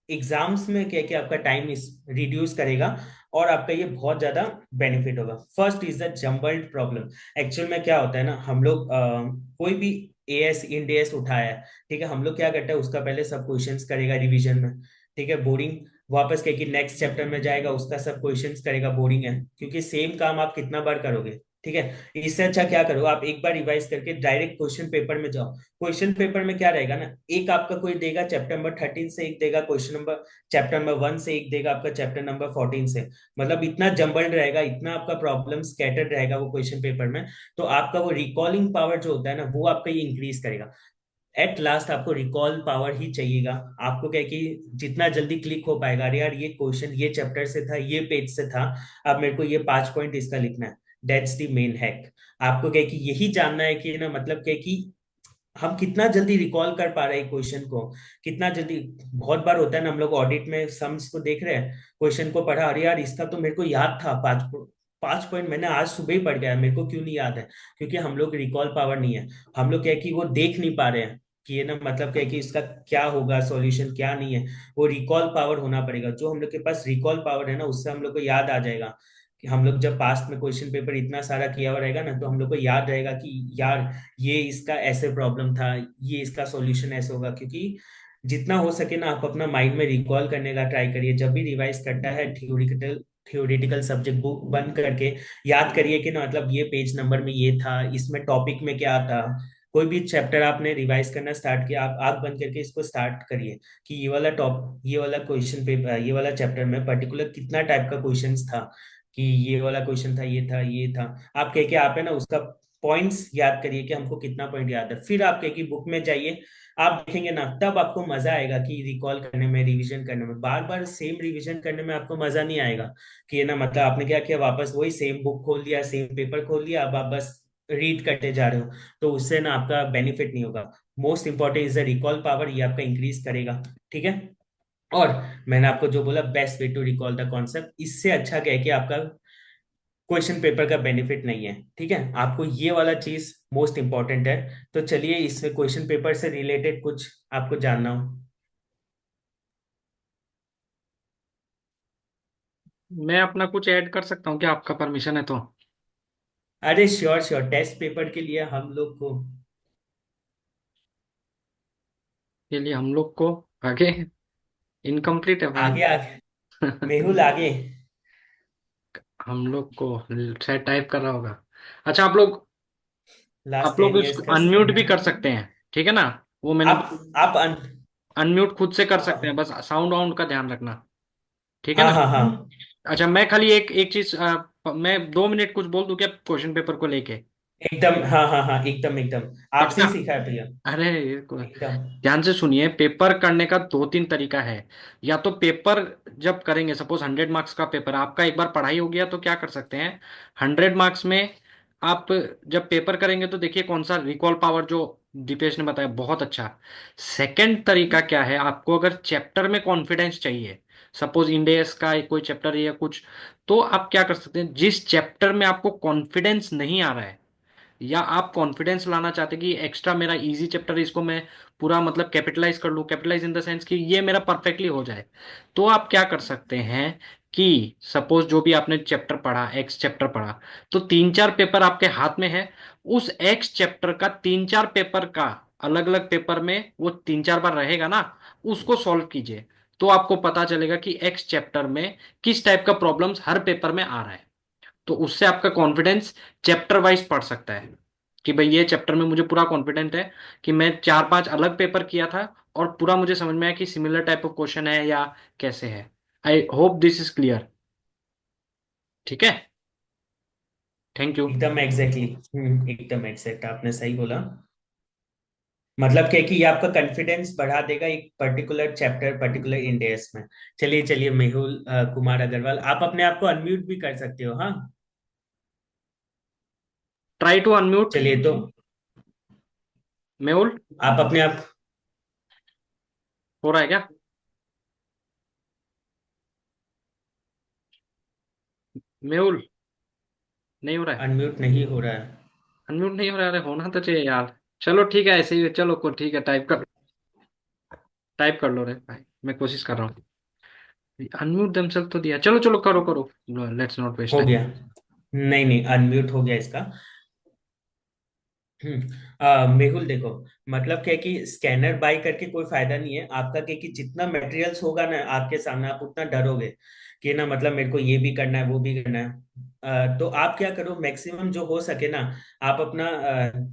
[SPEAKER 2] एग्जाम्स में क्या कि आपका टाइम रिड्यूस करेगा, और आपका ये बहुत ज्यादा बेनिफिट होगा। First is the jumbled problem. Actual में क्या होता है ना, हम लोग कोई भी एएस इंड एस उठाया है, ठीक है, हम लोग क्या करते हैं उसका पहले सब क्वेश्चंस करेगा रिवीजन में। ठीक है, बोरिंग। वापस क्या कि नेक्स्ट चैप्टर में जाएगा उसका सब क्वेश्चंस करेगा, बोरिंग है, क्योंकि सेम काम आप कितना बार करोगे। ठीक है, इससे अच्छा क्या करो, आप एक बार रिवाइज करके डायरेक्ट क्वेश्चन पेपर में जाओ। क्वेश्चन पेपर में क्या रहेगा ना, एक आपका कोई देगा चैप्टर नंबर 13 से, एक देगा क्वेश्चन नंबर चैप्टर नंबर 1 से, एक देगा आपका चैप्टर नंबर 14 से। मतलब इतना जम्बल्ड रहेगा, इतना आपका प्रॉब्लम स्कैटर्ड रहेगा वो क्वेश्चन पेपर में। तो आपका वो रिकॉलिंग पावर जो होता है ना, वो आपका ये इंक्रीज करेगा। एट लास्ट आपको रिकॉल पावर ही चाहिएगा। आपको क्या है कि जितना जल्दी क्लिक हो पाएगा, अरे यार ये क्वेश्चन ये चैप्टर से था, ये पेज से था, अब मेरे को ये 5 पॉइंट इसका लिखना है। That's the main hack. आपको क्या है कि यही जानना है कि ना, मतलब क्या है कि हम कितना जल्दी रिकॉल कर पा रहे हैं क्वेश्चन को, कितना जल्दी। बहुत बार होता है ना, हम लोग ऑडिट में सम्स को देख रहे हैं, क्वेश्चन को पढ़ा, अरे यार इसका तो मेरे को याद था, 5 5 पॉइंट मैंने आज सुबह ही पढ़ गया, मेरे को क्यों नहीं याद है? क्योंकि हम लोग रिकॉल पावर नहीं है। हम लोग क्या है कि वो देख नहीं पा रहे हैं कि ये ना, मतलब क्या है कि इसका क्या होगा, सॉल्यूशन क्या नहीं है। वो रिकॉल पावर होना पड़ेगा। जो हम लोग के पास रिकॉल पावर है ना, उससे हम लोग को याद आ जाएगा कि हम लोग जब पास्ट में क्वेश्चन पेपर इतना सारा किया हुआ रहेगा ना, तो हम लोग को याद रहेगा कि यार ये इसका ऐसे प्रॉब्लम था, ये इसका सॉल्यूशन ऐसे होगा। क्योंकि जितना हो सके ना, आप अपना माइंड में रिकॉल करने का ट्राई करिए। जब भी रिवाइज करता है थ्योरेटिकल सब्जेक्ट बुक बंद करके, याद करिए कि ना, मतलब ये पेज नंबर में ये था, इसमें टॉपिक में क्या था। कोई भी चैप्टर आपने रिवाइज करना स्टार्ट किया, आप आंख बंद करके इसको स्टार्ट करिए कि ये वाला क्वेश्चन पेपर, ये वाला चैप्टर में पर्टिकुलर कितना टाइप का क्वेश्चंस था, कि ये वाला क्वेश्चन था, ये था, ये था। आप कह के आप है ना उसका पॉइंट्स याद करिए कि हमको कितना पॉइंट याद है। फिर आप कह के बुक में जाइए, आप देखेंगे ना, तब आपको मजा आएगा कि रिकॉल करने में, रिवीजन करने में। बार बार सेम रिवीजन करने में आपको मजा नहीं आएगा। कि ये ना, मतलब आपने क्या किया, वापस वही सेम बुक खोल लिया, सेम पेपर खोल लिया, अब आप बस रीड करते जा रहे हो। तो उससे ना आपका बेनिफिट नहीं होगा। Most important is the recall power, ये आपका इंक्रीज करेगा। ठीक है। और मैंने आपको जो बोला, best way to recall the concept, इससे अच्छा क्या है कि आपका क्वेश्चन पेपर का बेनिफिट नहीं है। ठीक है, आपको ये वाला चीज मोस्ट इंपॉर्टेंट है। तो चलिए, इसमें क्वेश्चन पेपर से रिलेटेड कुछ आपको जानना हो।
[SPEAKER 1] मैं अपना कुछ ऐड कर सकता हूँ क्या, आपका परमिशन है तो?
[SPEAKER 2] अरे श्योर श्योर, टेस्ट पेपर के लिए हम लोग को
[SPEAKER 1] के लिए हम लोग को आगे इनकम्प्लीट है भाई।
[SPEAKER 2] आगे आगे, मेहुल आगे।
[SPEAKER 1] हम लोग को शायद टाइप कर रहा होगा। अच्छा,
[SPEAKER 2] लास्ट
[SPEAKER 1] आप लोग
[SPEAKER 2] 10 इयर्स
[SPEAKER 1] इसको
[SPEAKER 2] का
[SPEAKER 1] अनम्यूट भी
[SPEAKER 2] स्कैनर।
[SPEAKER 1] कर सकते हैं, ठीक है ना? वो मैंने
[SPEAKER 2] आप
[SPEAKER 1] अनम्यूट खुद से कर सकते हैं,
[SPEAKER 2] आप
[SPEAKER 1] बस साउंड वाउंड का ध्यान रखना, ठीक है
[SPEAKER 2] हाँ
[SPEAKER 1] ना?
[SPEAKER 2] हाँ हाँ।
[SPEAKER 1] अच्छा, मैं खाली एक एक चीज, मैं 2 मिनट कुछ बोल दूं क्या क्वेश्चन पेपर को लेके?
[SPEAKER 2] एकदम, हाँ हाँ हाँ, एकदम एकदम। आपसे
[SPEAKER 1] पक्का?
[SPEAKER 2] ही सीखा है भैया।
[SPEAKER 1] अरे
[SPEAKER 2] एकदम।
[SPEAKER 1] ध्यान से सुनिए, पेपर करने का 2 3 तरीका है। या तो पेपर जब करेंगे, सपोज 100 मार्क्स का पेपर, आपका एक बार पढ़ाई हो गया तो क्या कर सकते हैं, 100 मार्क्स में आप जब पेपर करेंगे तो देखिए कौन सा रिकॉल पावर, जो दीपेश ने बताया बहुत अच्छा। सेकंड तरीका क्या है, आपको अगर चैप्टर में कॉन्फिडेंस चाहिए, सपोज इंडेक्स का कोई चैप्टर है या कुछ, तो आप क्या कर सकते हैं, जिस चैप्टर में आपको कॉन्फिडेंस नहीं आ रहा है, या आप कॉन्फिडेंस लाना चाहते हैं कि एक्स्ट्रा मेरा इजी चैप्टर है, इसको मैं पूरा मतलब कैपिटलाइज कर लूँ, कैपिटलाइज इन द सेंस कि ये मेरा परफेक्टली हो जाए, तो आप क्या कर सकते हैं कि सपोज जो भी आपने चैप्टर पढ़ा, एक्स चैप्टर पढ़ा, तो 3 4 पेपर आपके हाथ में है, उस एक्स चैप्टर का 3 4 पेपर का अलग अलग पेपर में वो 3 4 बार रहेगा ना, उसको सॉल्व कीजिए। तो आपको पता चलेगा कि एक्स चैप्टर में किस टाइप का प्रॉब्लम्स हर पेपर में आ रहा है। तो उससे आपका कॉन्फिडेंस चैप्टर वाइज पढ़ सकता है कि भाई ये चैप्टर में मुझे पूरा कॉन्फिडेंट है कि मैं 4 5 अलग पेपर किया था और पूरा मुझे समझ में आया कि सिमिलर टाइप ऑफ क्वेश्चन है या कैसे है। I hope this is clear. ठीक है, थैंक यू।
[SPEAKER 2] एकदम एग्जैक्टली। एकदम एग्जैक्ट, आपने सही बोला। मतलब क्या है कि ये आपका कॉन्फिडेंस बढ़ा देगा एक पर्टिकुलर चैप्टर, पर्टिकुलर इंडेक्स में। चलिए चलिए, मेहुल कुमार अग्रवाल, आप अपने आप को अनम्यूट भी कर सकते हो, हाँ।
[SPEAKER 1] Try to unmute.
[SPEAKER 2] चलिए तो
[SPEAKER 1] मेहुल,
[SPEAKER 2] आप अपने आप
[SPEAKER 1] हो रहा है क्या? मेहुल, नहीं हो रहा है?
[SPEAKER 2] अनम्यूट नहीं हो रहा है।
[SPEAKER 1] अनम्यूट नहीं हो रहा है? अरे होना तो चाहिए यार। चलो ठीक है, ऐसे ही चलो को ठीक है, टाइप कर लो रे भाई, मैं कोशिश कर रहा हूँ। अनम्यूट दमसेल्फ तो दिया, चलो चलो करो करो, लेट्स नॉट वेस्ट
[SPEAKER 2] हो
[SPEAKER 1] टाइम।
[SPEAKER 2] गया। नहीं नहीं, अनम्यूट हो गया इसका। मेहुल देखो, मतलब क्या है कि स्कैनर बाय करके कोई फायदा नहीं है आपका। क्या है कि जितना मटेरियल्स होगा ना आपके सामने, आप उतना डरोगे कि ना, मतलब मेरे को ये भी करना है, वो भी करना है। तो आप क्या करो, मैक्सिमम जो हो सके ना, आप अपना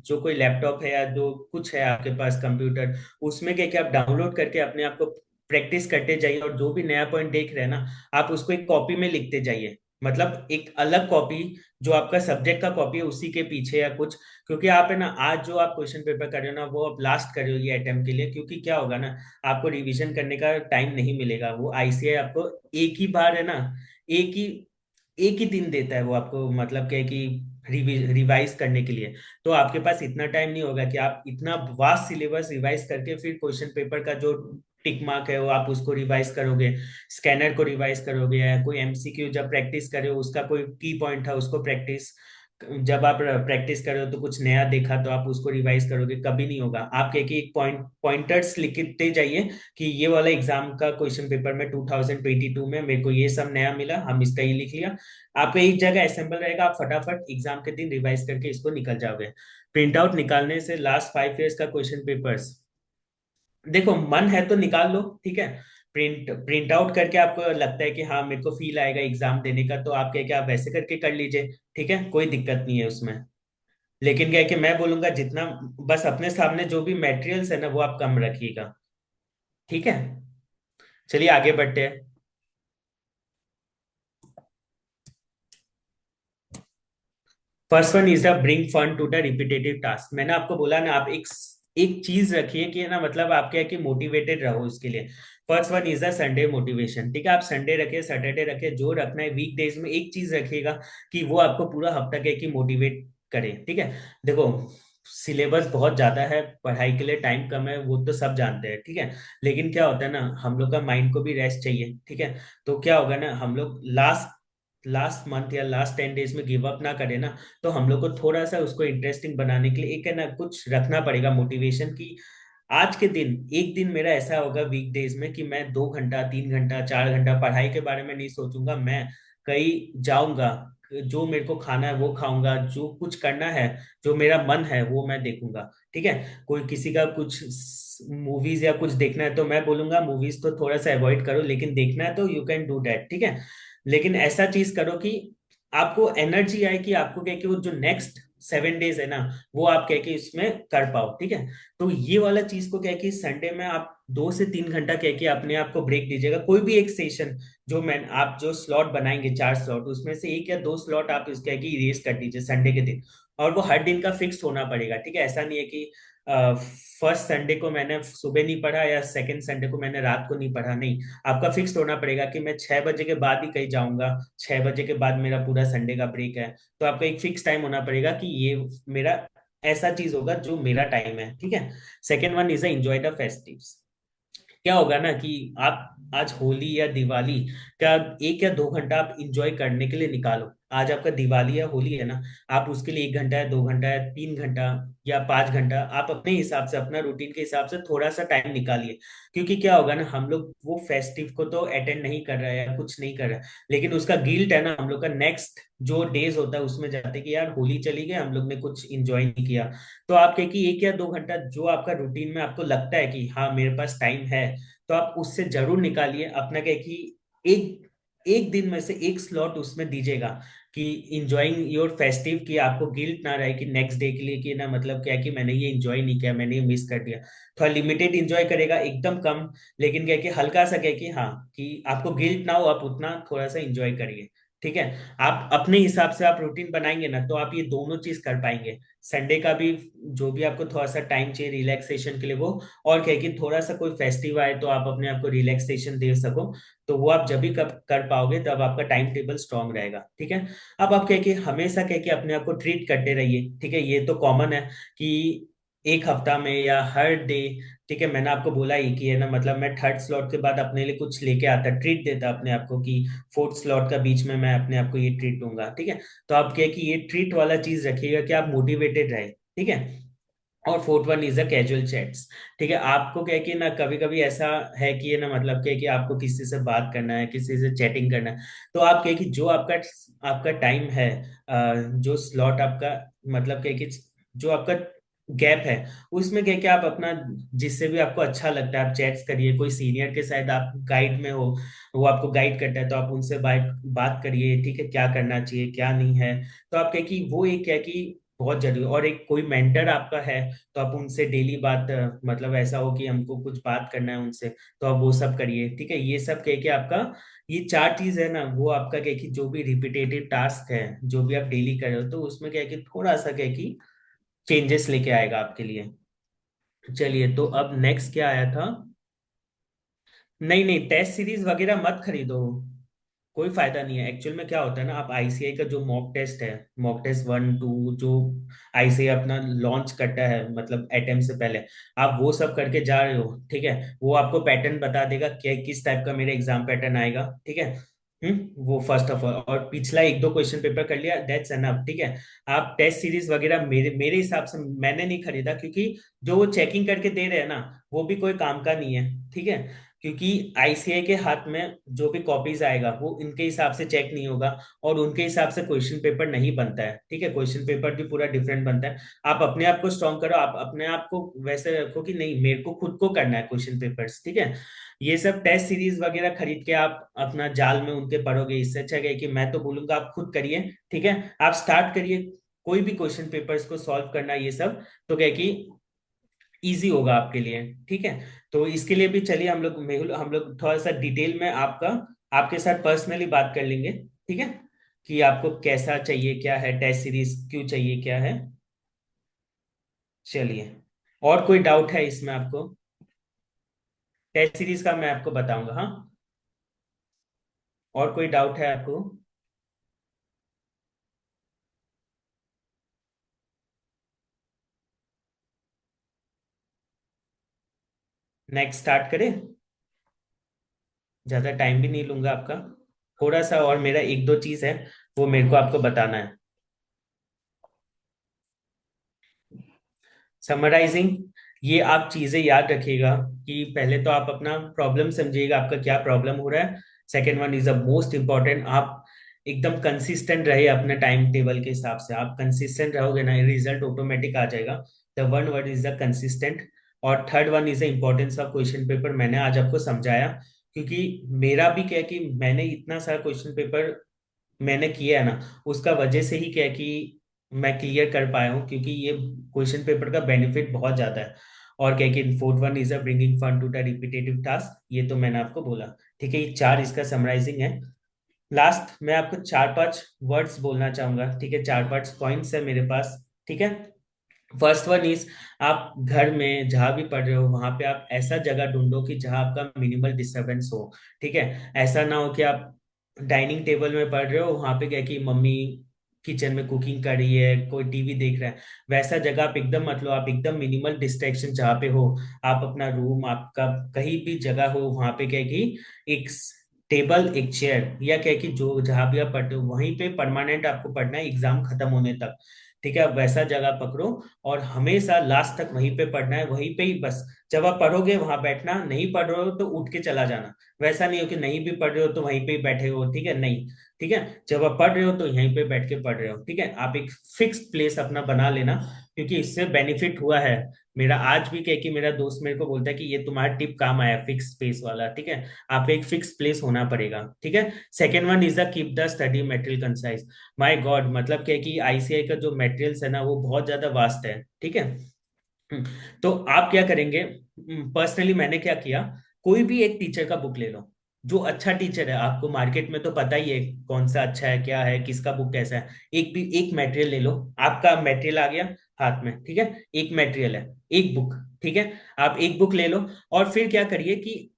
[SPEAKER 2] जो कोई लैपटॉप है या जो कुछ है आपके पास कंप्यूटर, उसमें क्या है कि आप डाउनलोड करके अपने आप को प्रैक्टिस करते जाइए। और जो भी नया पॉइंट देख रहे हैं ना, आप उसको एक कॉपी में लिखते जाइए। मतलब एक अलग कॉपी, जो आपका सब्जेक्ट का कॉपी है उसी के पीछे या कुछ। क्योंकि आप है ना, आज जो आप क्वेश्चन पेपर कर रहे हो ना, वो आप लास्ट कर रहे हो ये अटेम्प्ट के लिए। क्योंकि क्या होगा ना, आपको रिवीजन करने का टाइम नहीं मिलेगा। वो आईसीआई आपको एक ही बार है ना, एक ही एक ही दिन देता है वो आपको, मतलब क्या है कि रिवाइज करने के लिए। तो आपके पास इतना टाइम नहीं होगा कि आप इतना वास्ट सिलेबस रिवाइज करके फिर क्वेश्चन पेपर का जो टिक मार्क है वो आप उसको रिवाइज करोगे, स्कैनर को रिवाइज करोगे, या कोई एमसीक्यू जब प्रैक्टिस करे उसका कोई की पॉइंट था उसको प्रैक्टिस, जब आप प्रैक्टिस कर रहे हो तो कुछ नया देखा तो आप उसको रिवाइज करोगे, कभी नहीं होगा। आप कह के एक पॉइंटर्स लिखते जाइए कि ये वाला एग्जाम का क्वेश्चन पेपर में 2022 में मेरे को ये सब नया मिला, हम इसका ये लिख लिया। आपका एक जगह असेंबल रहेगा, आप फटाफट एग्जाम के दिन रिवाइज करके इसको निकल जाओगे। प्रिंट आउट निकालने से लास्ट 5 ईयर्स का क्वेश्चन पेपर्स, देखो मन है तो निकाल लो, ठीक है। प्रिंट आउट करके आपको लगता है कि हाँ मेरे को फील आएगा एग्जाम देने का, तो आप क्या क्या आप वैसे करके कर लीजिए, ठीक है, कोई दिक्कत नहीं है उसमें। लेकिन क्या है कि मैं बोलूंगा जितना, बस अपने सामने जो भी मटेरियल्स है ना वो आप कम रखिएगा, ठीक है। चलिए आगे बढ़ते हैं। First one is the bring fun to the repetitive task. मैंने आपको बोला ना, आप एक चीज रखिए कि ना, मतलब आप क्या है कि मोटिवेटेड रहो उसके लिए। First one is the Sunday motivation, ठीक है। आप संडे रखे, सैटरडे रखे, जो रखना है, वीक डेज में एक चीज रखिएगा कि वो आपको पूरा हफ्ता क्या है कि मोटिवेट करे, ठीक है। देखो, सिलेबस बहुत ज्यादा है, पढ़ाई के लिए टाइम कम है, वो तो सब जानते हैं, ठीक है। लेकिन क्या होता है ना, हम लोग का माइंड को भी रेस्ट चाहिए, ठीक है। तो क्या होगा ना, हम लोग लास्ट लास्ट मंथ या लास्ट 10 डेज में गिव अप ना करें ना, तो हम लोग को थोड़ा सा उसको इंटरेस्टिंग बनाने के लिए एक है ना कुछ रखना पड़ेगा मोटिवेशन की। आज के दिन, एक दिन मेरा ऐसा होगा वीक डेज में कि मैं 2 घंटा, 3 घंटा, 4 घंटा पढ़ाई के बारे में नहीं सोचूंगा, मैं कहीं जाऊंगा, जो मेरे को खाना है वो खाऊंगा, जो कुछ करना है, जो मेरा मन है वो मैं देखूंगा, ठीक है। कोई किसी का कुछ मूवीज या कुछ देखना है तो मैं बोलूंगा मूवीज तो थोड़ा सा अवॉइड करो, लेकिन देखना है तो यू कैन डू दैट, ठीक है। लेकिन ऐसा चीज करो कि आपको एनर्जी आए, कि आपको क्या है कि वो जो नेक्स्ट 7 डेज है ना, वो आप क्या है कि इसमें कर पाओ, ठीक है। तो ये वाला चीज को क्या है कि संडे में आप 2 से 3 घंटा क्या है कि अपने आप को ब्रेक दीजिएगा। कोई भी एक सेशन, जो मैं आप जो स्लॉट बनाएंगे 4 स्लॉट, उसमें से 1 या 2 स्लॉट आप इस क्या है कि इरेज कर दीजिए संडे के दिन। और वो हर दिन का फिक्स होना पड़ेगा, ठीक है। ऐसा नहीं है कि फर्स्ट संडे को मैंने सुबह नहीं पढ़ा या सेकंड संडे को मैंने रात को नहीं पढ़ा, नहीं। आपका फिक्स होना पड़ेगा कि मैं 6 बजे के बाद ही कहीं जाऊंगा, 6 बजे के बाद मेरा पूरा संडे का ब्रेक है। तो आपका एक फिक्स टाइम होना पड़ेगा कि ये मेरा ऐसा चीज होगा जो मेरा टाइम है, ठीक है। Second one is enjoy the festives. क्या होगा ना कि आप आज होली या दिवाली का 1 या 2 घंटा आप इंजॉय करने के लिए निकालो। आज आपका दिवाली या होली है ना, आप उसके लिए 1 घंटा या 2 घंटा या 3 घंटा या 5 घंटा, आप अपने हिसाब से, अपना रूटीन के हिसाब से थोड़ा सा टाइम निकालिए। क्योंकि क्या होगा ना, हम लोग वो फेस्टिव को तो अटेंड नहीं कर रहे हैं या कुछ नहीं कर रहे हैं, लेकिन उसका गिल्ट है ना हम लोग का, नेक्स्ट जो डेज होता है उसमें जाते हैं कि यार होली चली गई, हम लोग ने कुछ इंजॉय नहीं किया। तो आप क्या कि 1 या 2 घंटा जो आपका रूटीन में आपको लगता है कि हाँ मेरे पास टाइम है, तो आप उससे जरूर निकालिए अपना क्या है कि एक एक दिन में से एक स्लॉट उसमें दीजिएगा कि इंजॉइंग योर फेस्टिव, कि आपको गिल्ट ना रहे कि नेक्स्ट डे के लिए कि ना, मतलब क्या है कि मैंने ये इंजॉय नहीं किया, मैंने ये मिस कर दिया। थोड़ा लिमिटेड इंजॉय करेगा, एकदम कम, लेकिन क्या है कि हल्का सा क्या है कि हाँ, कि आपको गिल्ट ना हो, आप उतना थोड़ा सा इंजॉय करिए, ठीक है। आप अपने हिसाब से आप रूटीन बनाएंगे ना, तो आप ये दोनों चीज कर पाएंगे। संडे का भी जो भी आपको थोड़ा सा टाइम चाहिए रिलैक्सेशन के लिए वो, और क्या है कि थोड़ा सा कोई फेस्टिव आए तो आप अपने आप को रिलैक्सेशन दे सको, तो वो आप जब भी कर पाओगे तब आपका टाइम टेबल स्ट्रांग रहेगा, ठीक है। अब आप क्या है कि हमेशा क्या है कि अपने आप को ट्रीट करते रहिए, ठीक है। ये तो कॉमन है कि एक हफ्ता में या हर डे, ठीक है। मैंने आपको बोला ही कि है ना, मतलब मैं थर्ड स्लॉट के बाद अपने लिए कुछ लेके आता, ट्रीट देता अपने आप को, कि फोर्थ स्लॉट का बीच में मैं अपने आप को ये ट्रीट दूंगा, ठीक है। तो आप क्या है कि ये ट्रीट वाला चीज रखिएगा कि आप मोटिवेटेड रहे, ठीक है। और fourth one is a casual chats, ठीक है। आपको क्या है कि ना, कभी कभी ऐसा है कि है ना, मतलब क्या है कि आपको किसी से बात करना है, किसी से चैटिंग करना है, तो आप क्या है कि जो आपका आपका टाइम है, जो स्लॉट आपका, मतलब क्या है कि जो आपका गैप है, उसमें क्या है कि आप अपना, जिससे भी आपको अच्छा लगता है आप चैट्स करिए। कोई सीनियर के साथ आप गाइड में हो, वो आपको गाइड करता है तो आप उनसे बात बात करिए, ठीक है, क्या करना चाहिए क्या नहीं है। तो आप क्या है कि वो एक क्या है कि बहुत जरूरी। और एक कोई मेंटर आपका है तो आप उनसे डेली बात, मतलब ऐसा हो कि हमको कुछ बात करना है उनसे, तो आप वो सब करिए, ठीक है। ये सब कह के आपका ये चार चीज है ना, वो आपका क्या है कि जो भी रिपीटेटिव टास्क है, जो भी आप डेली कर रहे हो, तो उसमें क्या है कि थोड़ा सा क्या है कि चेंजेस लेके आएगा आपके लिए। चलिए, तो अब नेक्स्ट क्या आया था। नहीं नहीं, टेस्ट सीरीज वगैरह मत खरीदो, कोई फायदा नहीं है। एक्चुअल में क्या होता है ना, आप आईसीआई का जो मॉक टेस्ट है, मॉक टेस्ट 1 2 जो आईसीआई अपना लॉन्च करता है, मतलब अटेम्प्ट से पहले, आप वो सब करके जा रहे हो, ठीक है। वो आपको पैटर्न बता देगा क्या किस टाइप का मेरा एग्जाम पैटर्न आएगा, ठीक है। वो फर्स्ट ऑफ ऑल, और पिछला 1 2 क्वेश्चन पेपर कर लिया, दैट्स एनफ, ठीक है। आप टेस्ट सीरीज वगैरह मेरे मेरे हिसाब से मैंने नहीं खरीदा, क्योंकि जो वो चेकिंग करके दे रहे हैं ना, वो भी कोई काम का नहीं है, ठीक है। क्योंकि आईसीआई के हाथ में जो भी कॉपीज आएगा वो इनके हिसाब से चेक नहीं होगा, और उनके हिसाब से क्वेश्चन पेपर नहीं बनता है, ठीक है। क्वेश्चन पेपर भी पूरा डिफरेंट बनता है। आप अपने आप को स्ट्रॉन्ग करो, आप अपने आप को वैसे रखो कि नहीं, मेरे को खुद को करना है क्वेश्चन पेपर्स, ठीक है। ये सब टेस्ट सीरीज वगैरह खरीद के आप अपना जाल में उनके पढ़ोगे, इससे अच्छा है कि मैं तो बोलूंगा आप खुद करिए, ठीक है। आप स्टार्ट करिए कोई भी क्वेश्चन पेपर्स को सॉल्व करना, ये सब तो क्या है कि इजी होगा आपके लिए, ठीक है। तो इसके लिए भी चलिए हम लोग, मेहुल, हम लोग थोड़ा सा डिटेल में आपका आपके साथ पर्सनली बात कर लेंगे, ठीक है। कि आपको कैसा चाहिए, क्या है टेस्ट सीरीज, क्यों चाहिए, क्या है। चलिए, और कोई डाउट है इसमें आपको? टेस्ट सीरीज का मैं आपको बताऊंगा, हाँ। और कोई डाउट है आपको? नेक्स्ट स्टार्ट करें? ज्यादा टाइम भी नहीं लूंगा आपका, थोड़ा सा और मेरा 1 2 चीज है, वो मेरे को आपको बताना है। समराइजिंग, ये आप चीजें याद रखिएगा कि पहले तो आप अपना प्रॉब्लम समझिएगा, आपका क्या प्रॉब्लम हो रहा है। Second one is the most important, आप एकदम कंसिस्टेंट रहे अपने टाइम टेबल के हिसाब से। आप कंसिस्टेंट रहोगे ना, रिजल्ट ऑटोमेटिक आ जाएगा। The one word is the consistent. और third one is the importance of question paper, मैंने आज आपको समझाया, क्योंकि मेरा भी क्या है कि मैंने इतना सारा क्वेश्चन पेपर मैंने किया है ना, उसका वजह से ही क्या है कि मैं क्लियर कर पाया हूँ, क्योंकि ये क्वेश्चन पेपर का बेनिफिट बहुत ज्यादा है। और क्या है कि fourth one is a bringing fun to the repetitive task, ये तो मैंने आपको बोला, ठीक है। ये चार इसका समराइजिंग है। लास्ट मैं आपको 4 5 वर्ड्स बोलना चाहूंगा, ठीक है। 4 5 पॉइंट्स है मेरे पास, ठीक है। फर्स्ट वन इज, आप घर में जहां भी पढ़ रहे हो वहां पे आप ऐसा जगह ढूंढो कि जहां आपका मिनिमल डिस्टरबेंस हो, ठीक है। ऐसा ना हो कि आप डाइनिंग टेबल में पढ़ रहे हो, वहां पे क्या है कि मम्मी किचन में कुकिंग कर रही है, कोई टीवी देख रहा है, वैसा जगह आप एकदम मत लो। आप एकदम मिनिमल डिस्ट्रैक्शन जहाँ पे हो, आप अपना रूम, आपका कहीं भी जगह हो, वहां पे क्या है कि एक टेबल, एक चेयर, या क्या है कि जो जहां भी आप पढ़ते हो वहीं पे परमानेंट आपको पढ़ना है एग्जाम खत्म होने तक, ठीक है। आप वैसा जगह पकड़ो, और हमेशा लास्ट तक वहीं पे पढ़ना है, वहीं पे ही बस। जब आप पढ़ोगे वहां बैठना, नहीं पढ़ रहे हो तो उठ के चला जाना। वैसा नहीं हो कि नहीं भी पढ़ रहे हो तो वहीं पे ही बैठे हो, ठीक है, नहीं। ठीक है, जब आप पढ़ रहे हो तो यहीं पे बैठ के पढ़ रहे हो, ठीक है। आप एक फिक्स प्लेस अपना बना लेना, क्योंकि इससे बेनिफिट हुआ है मेरा आज भी, क्या कि मेरा दोस्त मेरे को बोलता है कि ये तुम्हारा टिप काम आया, फिक्स स्पेस वाला, ठीक है। आप एक फिक्स प्लेस होना पड़ेगा, ठीक है। Second one is the keep the study material concise. My God, मतलब क्या है कि आईसीआई का जो मटेरियल्स है ना, वो बहुत ज्यादा वास्ट है, ठीक है। हम्म, तो आप क्या करेंगे, पर्सनली मैंने क्या किया, कोई भी एक टीचर का बुक ले लो, जो अच्छा टीचर है। आपको मार्केट में तो पता ही है कौन सा अच्छा है, क्या है, किसका बुक कैसा है। एक भी एक मटेरियल ले लो, आपका मटेरियल आ गया हाथ में, ठीक है। एक मटेरियल है, एक बुक, ठीक है। आप एक बुक ले लो, और फिर क्या करिए कि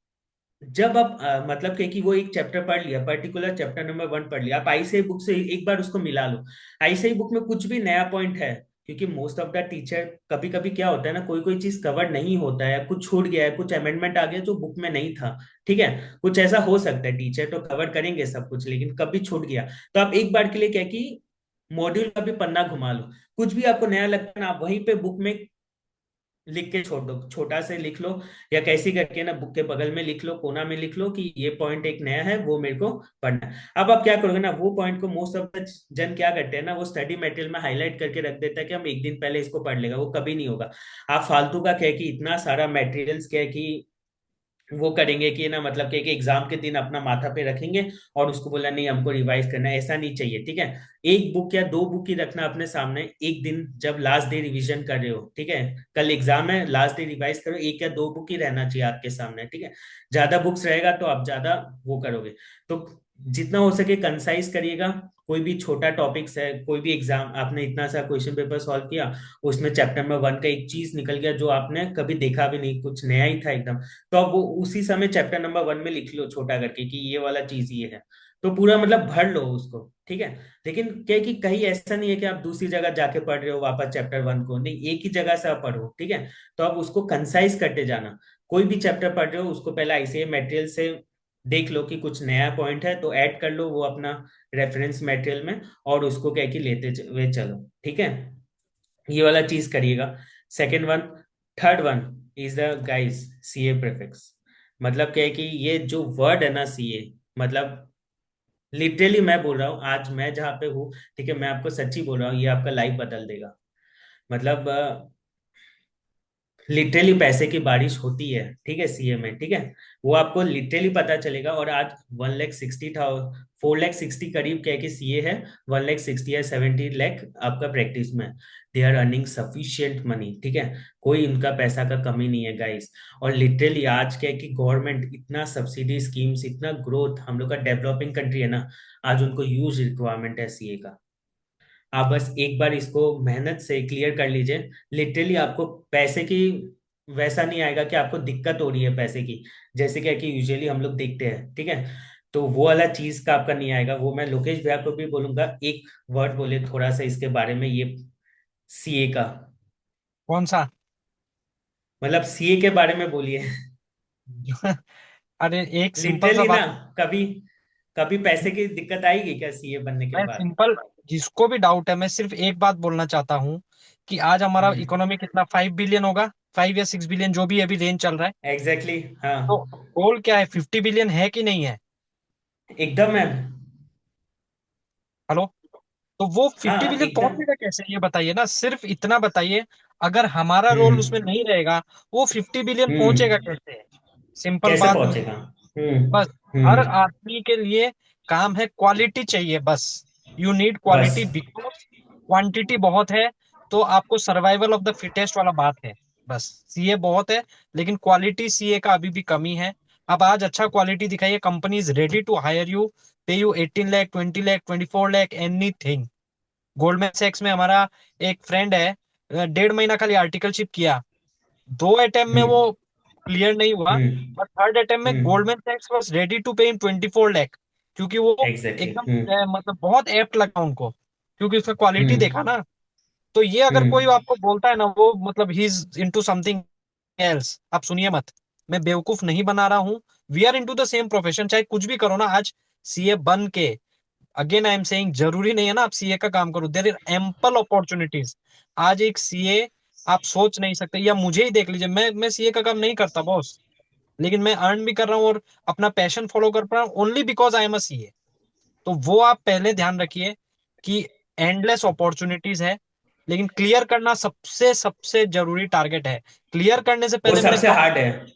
[SPEAKER 2] जब आप मतलब कि वो एक चैप्टर पढ़ लिया, पर्टिकुलर चैप्टर नंबर 1 पढ़ लिया, आप आईसीआई बुक से एक बार उसको मिला लो। आईसीआई बुक में कुछ भी नया पॉइंट है, क्योंकि मोस्ट ऑफ द टीचर, कभी कभी क्या होता है ना, कोई कोई चीज कवर नहीं होता है, कुछ छूट गया है, कुछ अमेंडमेंट आ गया जो बुक में नहीं था, ठीक है। कुछ ऐसा हो सकता है, टीचर तो कवर करेंगे सब कुछ, लेकिन कभी छूट गया, तो आप एक बार के लिए क्या कि मॉड्यूल का भी पन्ना घुमा लो। कुछ भी आपको नया लगता है ना, आप वहीं पे बुक में लिख के छोड़ दो, छोटा से लिख लो, या कैसी करके ना बुक के बगल में लिख लो, कोना में लिख लो कि ये पॉइंट एक नया है, वो मेरे को पढ़ना है। अब आप क्या करोगे ना, वो पॉइंट को मोस्ट ऑफ द जन क्या करते हैं ना, वो स्टडी मटेरियल में हाईलाइट करके रख देता है कि हम एक दिन पहले इसको पढ़ लेगा, वो कभी नहीं होगा। आप फालतू का क्या है कि इतना सारा मटेरियल्स क्या है कि वो करेंगे कि ना, मतलब कि एग्जाम के दिन अपना माथा पे रखेंगे और उसको बोला नहीं हमको रिवाइज करना है, ऐसा नहीं चाहिए, ठीक है। एक बुक या दो बुक ही रखना अपने सामने, एक दिन जब लास्ट डे रिवीजन कर रहे हो, ठीक है। कल एग्जाम है, लास्ट डे रिवाइज करो, एक या दो बुक ही रहना चाहिए आपके सामने, ठीक है। ज्यादा बुक्स रहेगा तो आप ज्यादा वो करोगे। तो जितना हो सके कंसाइज करिएगा। कोई भी छोटा टॉपिक्स है, कोई भी एग्जाम आपने इतना सा क्वेश्चन पेपर सॉल्व किया, उसमें चैप्टर नंबर 1 का एक चीज निकल गया जो आपने कभी देखा भी नहीं, कुछ नया ही था एकदम, तो आप वो उसी समय चैप्टर नंबर 1 में लिख लो छोटा करके कि ये वाला चीज ये है। तो पूरा मतलब भर लो उसको, ठीक है। लेकिन क्या है कि कहीं ऐसा नहीं है कि आप दूसरी जगह जाके पढ़ रहे हो वापस चैप्टर 1 को, नहीं, एक ही जगह से आप पढ़ो, ठीक है। तो आप उसको कंसाइज करते जाना। कोई भी चैप्टर पढ़ रहे हो उसको पहले ऐसे मटेरियल से देख लो कि कुछ नया पॉइंट है तो ऐड कर लो वो अपना रेफरेंस मटेरियल में, और उसको क्या है कि लेते हुए चलो, ठीक है। ये वाला चीज करिएगा। Second one. Third one is the guys CA prefix. मतलब क्या है कि ये जो वर्ड है ना सीए, मतलब लिटरली मैं बोल रहा हूँ, आज मैं जहाँ पे हूँ, ठीक है, मैं आपको सच्ची बोल रहा हूँ, ये आपका लाइफ बदल देगा। मतलब लिटरली पैसे की बारिश होती है, ठीक है, सीए में, ठीक है। वो आपको लिटरली पता चलेगा। और आज 1,60,000, 4,60,000 करीब क्या है कि सीए है, 1,60,000 या 70 लाख आपका प्रैक्टिस में। They are earning sufficient money, ठीक है। कोई उनका पैसा का कमी नहीं है गाइस। और लिटरली आज क्या है कि गवर्नमेंट इतना सब्सिडी स्कीम्स, इतना ग्रोथ, हम लोग का डेवलपिंग कंट्री है ना, आज उनको यूज रिक्वायरमेंट है सीए का। आप बस एक बार इसको मेहनत से क्लियर कर लीजिए, लिटरली आपको पैसे की वैसा नहीं आएगा कि आपको दिक्कत हो रही है पैसे की, जैसे क्या कि यूजुअली हम लोग देखते हैं, ठीक है। तो वो वाला चीज का आपका नहीं आएगा। वो मैं लोकेश भैया को भी बोलूंगा, एक वर्ड बोले थोड़ा सा इसके बारे में, ये सीए का,
[SPEAKER 3] कौन सा?
[SPEAKER 2] मतलब सीए के बारे में बोलिए।
[SPEAKER 3] अरे एक सिंपल सा
[SPEAKER 2] लिटरली ना,
[SPEAKER 3] बात।
[SPEAKER 2] कभी कभी पैसे की दिक्कत आएगी क्या सीए बनने के
[SPEAKER 3] मैं
[SPEAKER 2] बाद?
[SPEAKER 3] सिंपल, जिसको भी डाउट है, मैं सिर्फ एक बात बोलना चाहता हूँ कि आज हमारा
[SPEAKER 2] हम्म।
[SPEAKER 3] इकोनॉमी कितना, 5 बिलियन होगा, 5 या 6 बिलियन, जो भी अभी रेंज चल रहा है।
[SPEAKER 2] एग्जैक्टली exactly,
[SPEAKER 3] तो
[SPEAKER 2] हाँ।
[SPEAKER 3] गोल क्या है, 50 बिलियन है कि नहीं है?
[SPEAKER 2] एकदम है।
[SPEAKER 3] हेलो। तो वो फिफ्टी
[SPEAKER 2] हाँ
[SPEAKER 3] बिलियन
[SPEAKER 2] एकदम।
[SPEAKER 3] पहुंचेगा कैसे, ये बताइए ना, सिर्फ इतना बताइए। अगर हमारा रोल उसमें
[SPEAKER 2] हम्म।
[SPEAKER 3] नहीं रहेगा, वो 50 बिलियन पहुंचेगा
[SPEAKER 2] हम्म।
[SPEAKER 3] कैसे? सिंपल
[SPEAKER 2] कैसे
[SPEAKER 3] बात।
[SPEAKER 2] पहुंचेगा?
[SPEAKER 3] बस, हर
[SPEAKER 2] हम्म।
[SPEAKER 3] आदमी के लिए काम है, क्वालिटी चाहिए बस। यू नीड
[SPEAKER 2] बस।
[SPEAKER 3] क्वालिटी, बिकॉज क्वांटिटी बहुत है। तो आपको सर्वाइवल ऑफ द फिटेस्ट वाला बात है। बस, सीए बहुत है, लेकिन क्वालिटी सीए का अभी भी कमी है। अब आज अच्छा क्वालिटी दिखाइए, company is ready to hire you, pay you 18 lakh, 20 lakh, 24 lakh, anything. Goldman सैक्स में हमारा एक फ्रेंड है, 1.5 महीना खाली आर्टिकलशिप किया, 2 अटेम्प्ट में वो
[SPEAKER 2] हम्म।
[SPEAKER 3] क्लियर नहीं हुआ।
[SPEAKER 2] हम्म।
[SPEAKER 3] और थर्ड अटेम्प्ट में
[SPEAKER 2] हम्म।
[SPEAKER 3] गोल्डमैन सैक्स वाज रेडी टू पे इन 24 लाख, क्योंकि वो
[SPEAKER 2] एग्जैक्टली।
[SPEAKER 3] एकदम
[SPEAKER 2] हम्म।
[SPEAKER 3] मतलब बहुत एप्ट लगा उनको, क्योंकि उसका क्वालिटी देखा
[SPEAKER 2] हम्म।
[SPEAKER 3] ना। तो ये अगर कोई
[SPEAKER 2] हम्म।
[SPEAKER 3] आपको बोलता है ना, वो मतलब he is into something else, आप सुनिए मत। मैं बेवकूफ नहीं बना रहा हूँ। We are into the same profession, चाहे कुछ भी करो ना आज, सीए बन के। अगेन आई एम सेइंग, जरूरी नहीं है ना आप सीए का काम करो, देयर इज एम्पल अपॉर्चुनिटीज। आज एक सीए, आप सोच नहीं सकते, या मुझे ही देख लीजिए, मैं सीए का काम नहीं करता बॉस, लेकिन मैं अर्न भी कर रहा हूँ और अपना पैशन फॉलो कर पा रहा हूँ, only because I am a CA. तो वो आप पहले ध्यान रखिए कि एंडलेस अपॉर्चुनिटीज है, लेकिन क्लियर करना सबसे सबसे जरूरी टारगेट है। क्लियर करने से
[SPEAKER 2] वो
[SPEAKER 3] पहले मेरे
[SPEAKER 2] सबसे
[SPEAKER 3] काम।
[SPEAKER 2] हार्ड है।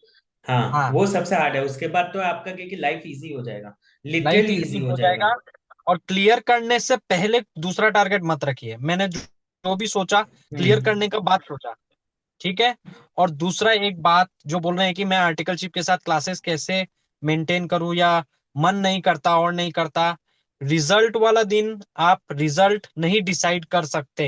[SPEAKER 2] हाँ
[SPEAKER 3] हाँ,
[SPEAKER 2] वो सबसे हार्ड है, उसके बाद तो आपका क्या कि लाइफ इजी हो जाएगा।
[SPEAKER 3] लाइफ
[SPEAKER 2] लिटरली
[SPEAKER 3] इजी
[SPEAKER 2] इजी हो
[SPEAKER 3] हो
[SPEAKER 2] जाएगा।
[SPEAKER 3] जाएगा। और क्लियर करने से पहले दूसरा टारगेट मत रखिए, मैंने जो भी सोचा, क्लियर
[SPEAKER 2] हम्म।
[SPEAKER 3] करने का बात सोचा, ठीक है। और दूसरा एक बात जो बोल रहे हैं कि मैं आर्टिकलशिप के साथ क्लासेस कैसे मेंटेन करूं, या मन नहीं करता और नहीं करता, रिजल्ट वाला दिन आप रिजल्ट नहीं डिसाइड कर सकते।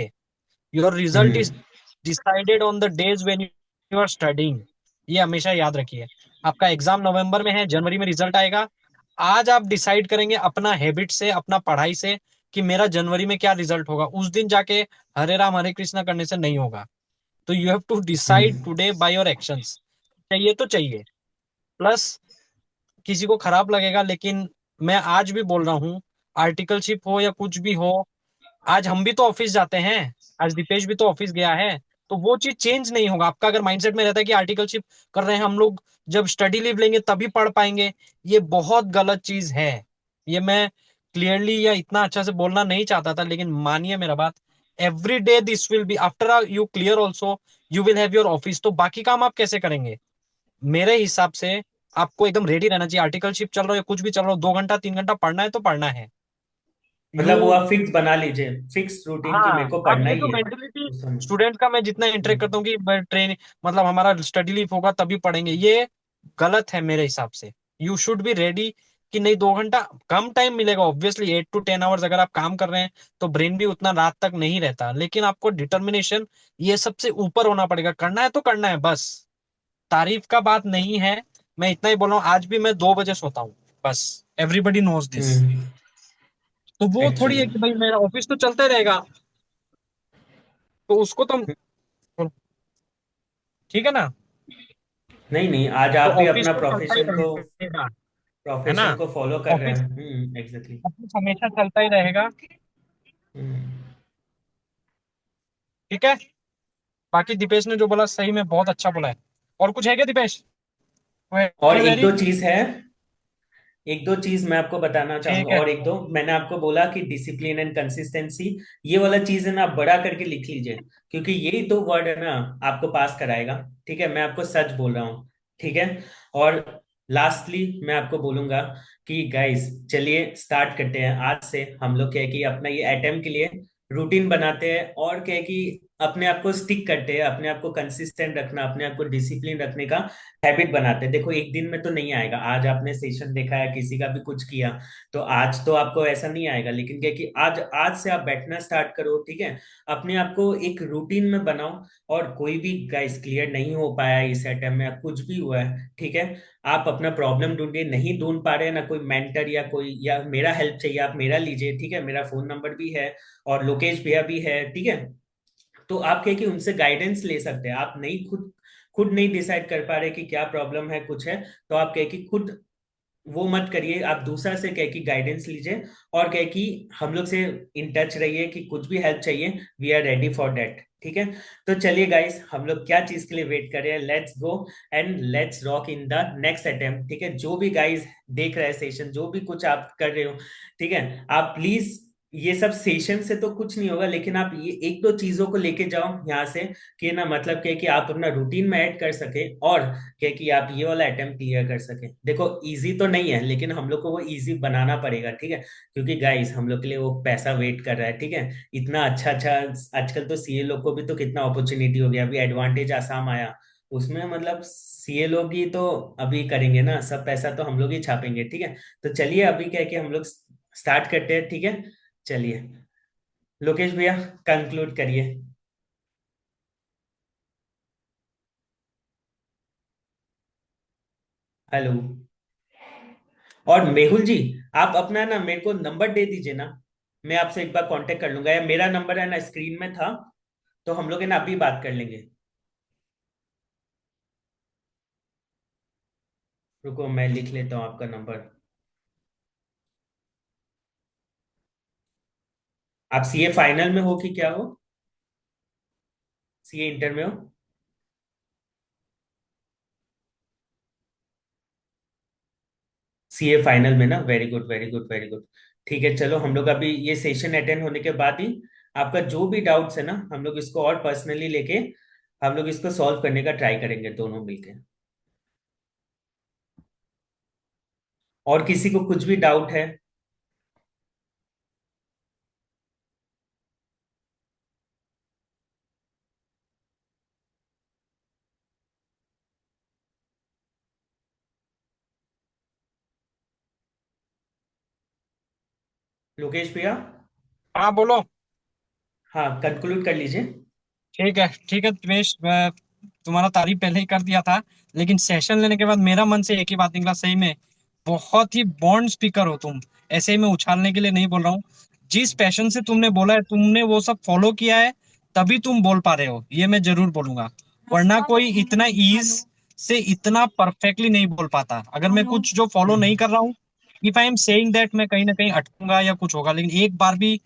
[SPEAKER 3] Your result is
[SPEAKER 2] hmm.
[SPEAKER 3] Decided on the days when you are studying. ये हमेशा याद रखिए। आपका एग्जाम नवंबर में है, जनवरी में रिजल्ट आएगा। आज आप डिसाइड करेंगे अपना हैबिट से, अपना पढ़ाई से, कि मेरा जनवरी में क्या रिजल्ट होगा, उस दिन जाके हरे राम हरे कृष्णा करने से नहीं होगा। तो you have to decide
[SPEAKER 2] hmm.
[SPEAKER 3] Today by your actions. चाहिए तो चाहिए। प्लस, किसी को खराब लगेगा, लेकिन मैं आज भी बोल रहा हूँ, आर्टिकलशिप हो या कुछ भी हो, आज हम भी तो ऑफिस जाते हैं, आज दीपेश भी तो ऑफिस गया है। तो वो चीज चेंज नहीं होगा आपका, अगर माइंडसेट में रहता है कि आर्टिकलशिप कर रहे हैं हम लोग, जब स्टडी लीव लेंगे तभी पढ़ पाएंगे। ये बहुत गलत चीज है। ये मैं क्लियरली या इतना अच्छा से बोलना नहीं चाहता था, लेकिन मानिए मेरा बात। Every day this will be after you clear also, you will have your office, तो बाकी काम आप कैसे करेंगे? मेरे हिसाब से आपको एकदम रेडी रहना चाहिए। आर्टिकलशिप चल रहा हो या कुछ भी चल रहा हो, 2 घंटा 3 घंटा पढ़ना है तो पढ़ना है। यू
[SPEAKER 2] मतलब वो आप फिक्स बना लीजिए, फिक्स रूटीन की मेरे
[SPEAKER 3] हाँ,
[SPEAKER 2] को
[SPEAKER 3] अब
[SPEAKER 2] पढ़ना
[SPEAKER 3] ये
[SPEAKER 2] ही
[SPEAKER 3] जो
[SPEAKER 2] है
[SPEAKER 3] मेंटेलिटी
[SPEAKER 2] उस समय।
[SPEAKER 3] स्टूडेंट का मैं जितना इंटरेक्ट करता
[SPEAKER 2] हम्म,
[SPEAKER 3] हूँ कि ट्रेन मतलब हमारा स्टडी लीव होगा तभी पढ़ेंगे, ये गलत है मेरे हिसाब से। यू शुड बी रेडी कि नहीं, 2 घंटा कम टाइम मिलेगा ऑब्वियसली, 8 to 10 आवर्स अगर आप काम कर रहे हैं तो ब्रेन भी उतना रात तक नहीं रहता, लेकिन आपको डिटर्मिनेशन ये सबसे ऊपर होना पड़ेगा। करना है तो करना है बस, तारीफ का बात नहीं है। मैं इतना ही बोल रहा हूँ, आज भी मैं 2 बजे सोता हूँ बस। Everybody knows this.
[SPEAKER 2] हम्म।
[SPEAKER 3] तो वो थोड़ी
[SPEAKER 2] एक्चुअली
[SPEAKER 3] है कि भाई मेरा ऑफिस तो चलता ही रहेगा, तो उसको तो ठीक है ना।
[SPEAKER 2] नहीं नहीं, आज
[SPEAKER 3] तो
[SPEAKER 2] आप भी
[SPEAKER 3] ऑफिस
[SPEAKER 2] अपना
[SPEAKER 3] तो चलता ही रहेगा, है ना।
[SPEAKER 2] प्रोफेशन को फॉलो कर रहे
[SPEAKER 3] ऑफिस
[SPEAKER 2] हैं। एग्जैक्टली।
[SPEAKER 3] ऑफिस हमेशा चलता ही रहेगा।
[SPEAKER 2] हम्म।
[SPEAKER 3] ठीक है। बाकी दीपेश ने जो बोला सही में बहुत अच्छा बोला है। और कुछ है क्या दीपेश?
[SPEAKER 2] और एक
[SPEAKER 3] वेरी
[SPEAKER 2] दो चीज है, एक दो चीज मैं आपको बताना
[SPEAKER 3] ठीक
[SPEAKER 2] चाहूंगा।
[SPEAKER 3] है।
[SPEAKER 2] और एक दो मैंने आपको बोला कि डिसिप्लिन एंड कंसिस्टेंसी, ये वाला चीज है ना, आप बड़ा करके लिख लीजिए, क्योंकि यही दो वर्ड है ना आपको पास कराएगा। ठीक है, मैं आपको सच बोल रहा हूँ। ठीक है। और लास्टली मैं आपको बोलूंगा कि गाइस चलिए स्टार्ट करते हैं। आज से हम लोग क्या है कि अपना ये अटेम्प्ट के लिए रूटीन बनाते हैं, और क्या है कि अपने आप को स्टिक करते हैं, अपने आप को कंसिस्टेंट रखना, अपने आप को डिसिप्लिन रखने का हैबिट बनाते हैं। देखो एक दिन में तो नहीं आएगा, आज आपने सेशन देखा है, किसी का भी कुछ किया, तो आज तो आपको ऐसा नहीं आएगा, लेकिन क्या कि आज आज से आप बैठना स्टार्ट करो। ठीक है, अपने आप को एक रूटीन में बनाओ। और कोई भी गाइस क्लियर नहीं हो पाया इस अटेम्प्ट में, कुछ भी हुआ है, ठीक है, आप अपना प्रॉब्लम ढूंढिए। नहीं ढूंढ पा रहे हैं ना, कोई मेंटर या कोई, या मेरा हेल्प चाहिए, आप मेरा लीजिए। ठीक है, मेरा फोन नंबर भी है, और लोकेश भैया भी है। ठीक है, तो आप कहे कि उनसे गाइडेंस ले सकते हैं। आप नहीं खुद खुद नहीं डिसाइड कर पा रहे कि क्या प्रॉब्लम है, कुछ है, तो आप कहे कि खुद वो मत करिए, आप दूसरा से कहे कि गाइडेंस लीजिए, और कहे कि हम लोग से इन टच रहिए, कि कुछ भी हेल्प चाहिए we are ready for that. ठीक है, तो चलिए गाइस, हम लोग क्या चीज के लिए वेट कर रहे हैं, let's go and let's rock in the next attempt. ठीक है, जो भी गाइस देख रहे हैं सेशन, जो भी कुछ आप कर रहे हो, ठीक है, आप प्लीज, ये सब सेशन से तो कुछ नहीं होगा, लेकिन आप ये एक दो चीजों को लेके जाओ यहाँ से, कि ना मतलब क्या है कि आप अपना रूटीन में ऐड कर सके, और क्या है कि आप ये वाला अटेम्प्ट क्लियर कर सके। देखो इजी तो नहीं है, लेकिन हम लोग को वो इजी बनाना पड़ेगा। ठीक है, क्योंकि गाइस हम लोग के लिए वो पैसा वेट कर रहा है। ठीक है, इतना अच्छा अच्छा, आजकल तो सीए लोग को भी तो कितना अपॉर्चुनिटी हो गया, अभी एडवांटेज आसाम आया, उसमें मतलब सीए लोग ही तो अभी करेंगे ना, सब पैसा तो हम लोग ही छापेंगे। ठीक है, तो चलिए अभी क्या है कि हम लोग स्टार्ट करते हैं। ठीक है, चलिए लोकेश भैया कंक्लूड करिए। हेलो। और मेहुल जी, आप अपना ना मेरे को नंबर दे दीजिए ना, मैं आपसे एक बार कांटेक्ट कर लूंगा, या मेरा नंबर है ना स्क्रीन में था, तो हम लोग है ना अभी बात कर लेंगे। रुको मैं लिख लेता हूँ आपका नंबर। आप सीए फाइनल में हो कि क्या हो, सीए इंटर में हो? सीए फाइनल में ना, very good very good very good. ठीक है, चलो हम लोग अभी ये सेशन अटेंड होने के बाद ही आपका जो भी डाउट्स है ना, हम लोग इसको और पर्सनली लेके हम लोग इसको सॉल्व करने का ट्राई करेंगे दोनों मिलके। और किसी को कुछ भी डाउट है? लोकेश भैया?
[SPEAKER 3] हाँ बोलो।
[SPEAKER 2] हाँ, कंक्लूड कर लीजिए।
[SPEAKER 3] ठीक है दिनेश, मैं तुम्हारा तारीफ पहले ही कर दिया था, लेकिन सेशन लेने के बाद मेरा मन से एक ही बात निकला, सही में बहुत ही बॉन्ड स्पीकर हो तुम। ऐसे ही मैं उछालने के लिए नहीं बोल रहा हूँ। जिस पैशन से तुमने बोला है, तुमने वो सब फॉलो किया है, तभी तुम बोल पा रहे हो, ये मैं जरूर बोलूंगा। वरना कोई इतना ईज से इतना परफेक्टली नहीं बोल पाता। अगर मैं कुछ जो फॉलो नहीं
[SPEAKER 2] हम्म।
[SPEAKER 3] कर रहा हूँ, if I am saying that, मैं कहीं ना कहीं अटकूंगा या कुछ होगा, लेकिन एक बार भी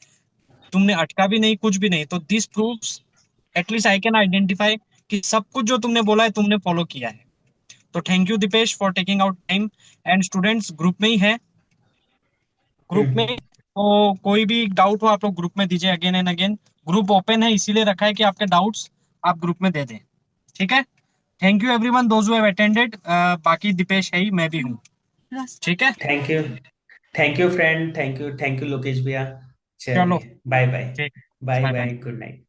[SPEAKER 3] तुमने अटका भी नहीं, कुछ भी नहीं, तो this proves, at least I can identify कि सब कुछ जो तुमने बोला है तुमने फॉलो किया है। तो thank you Deepesh for taking out time. And students group में ही है, ग्रुप में,
[SPEAKER 2] हम्म।
[SPEAKER 3] तो कोई भी डाउट हो आप लोग ग्रुप में दीजिए, again and again. Group open है, इसीलिए रखा है कि आपके डाउट्स आप ग्रुप में दे दें। ठीक है। Thank you everyone those who have attended. बाकी दीपेश है ही, मैं भी हूँ। ठीक है,
[SPEAKER 2] thank you friend, thank you Lokesh भैया।
[SPEAKER 3] चलो
[SPEAKER 2] चलिए बाय बाय।
[SPEAKER 3] ठीक।
[SPEAKER 2] Bye
[SPEAKER 3] bye bye.
[SPEAKER 2] Bye, good night.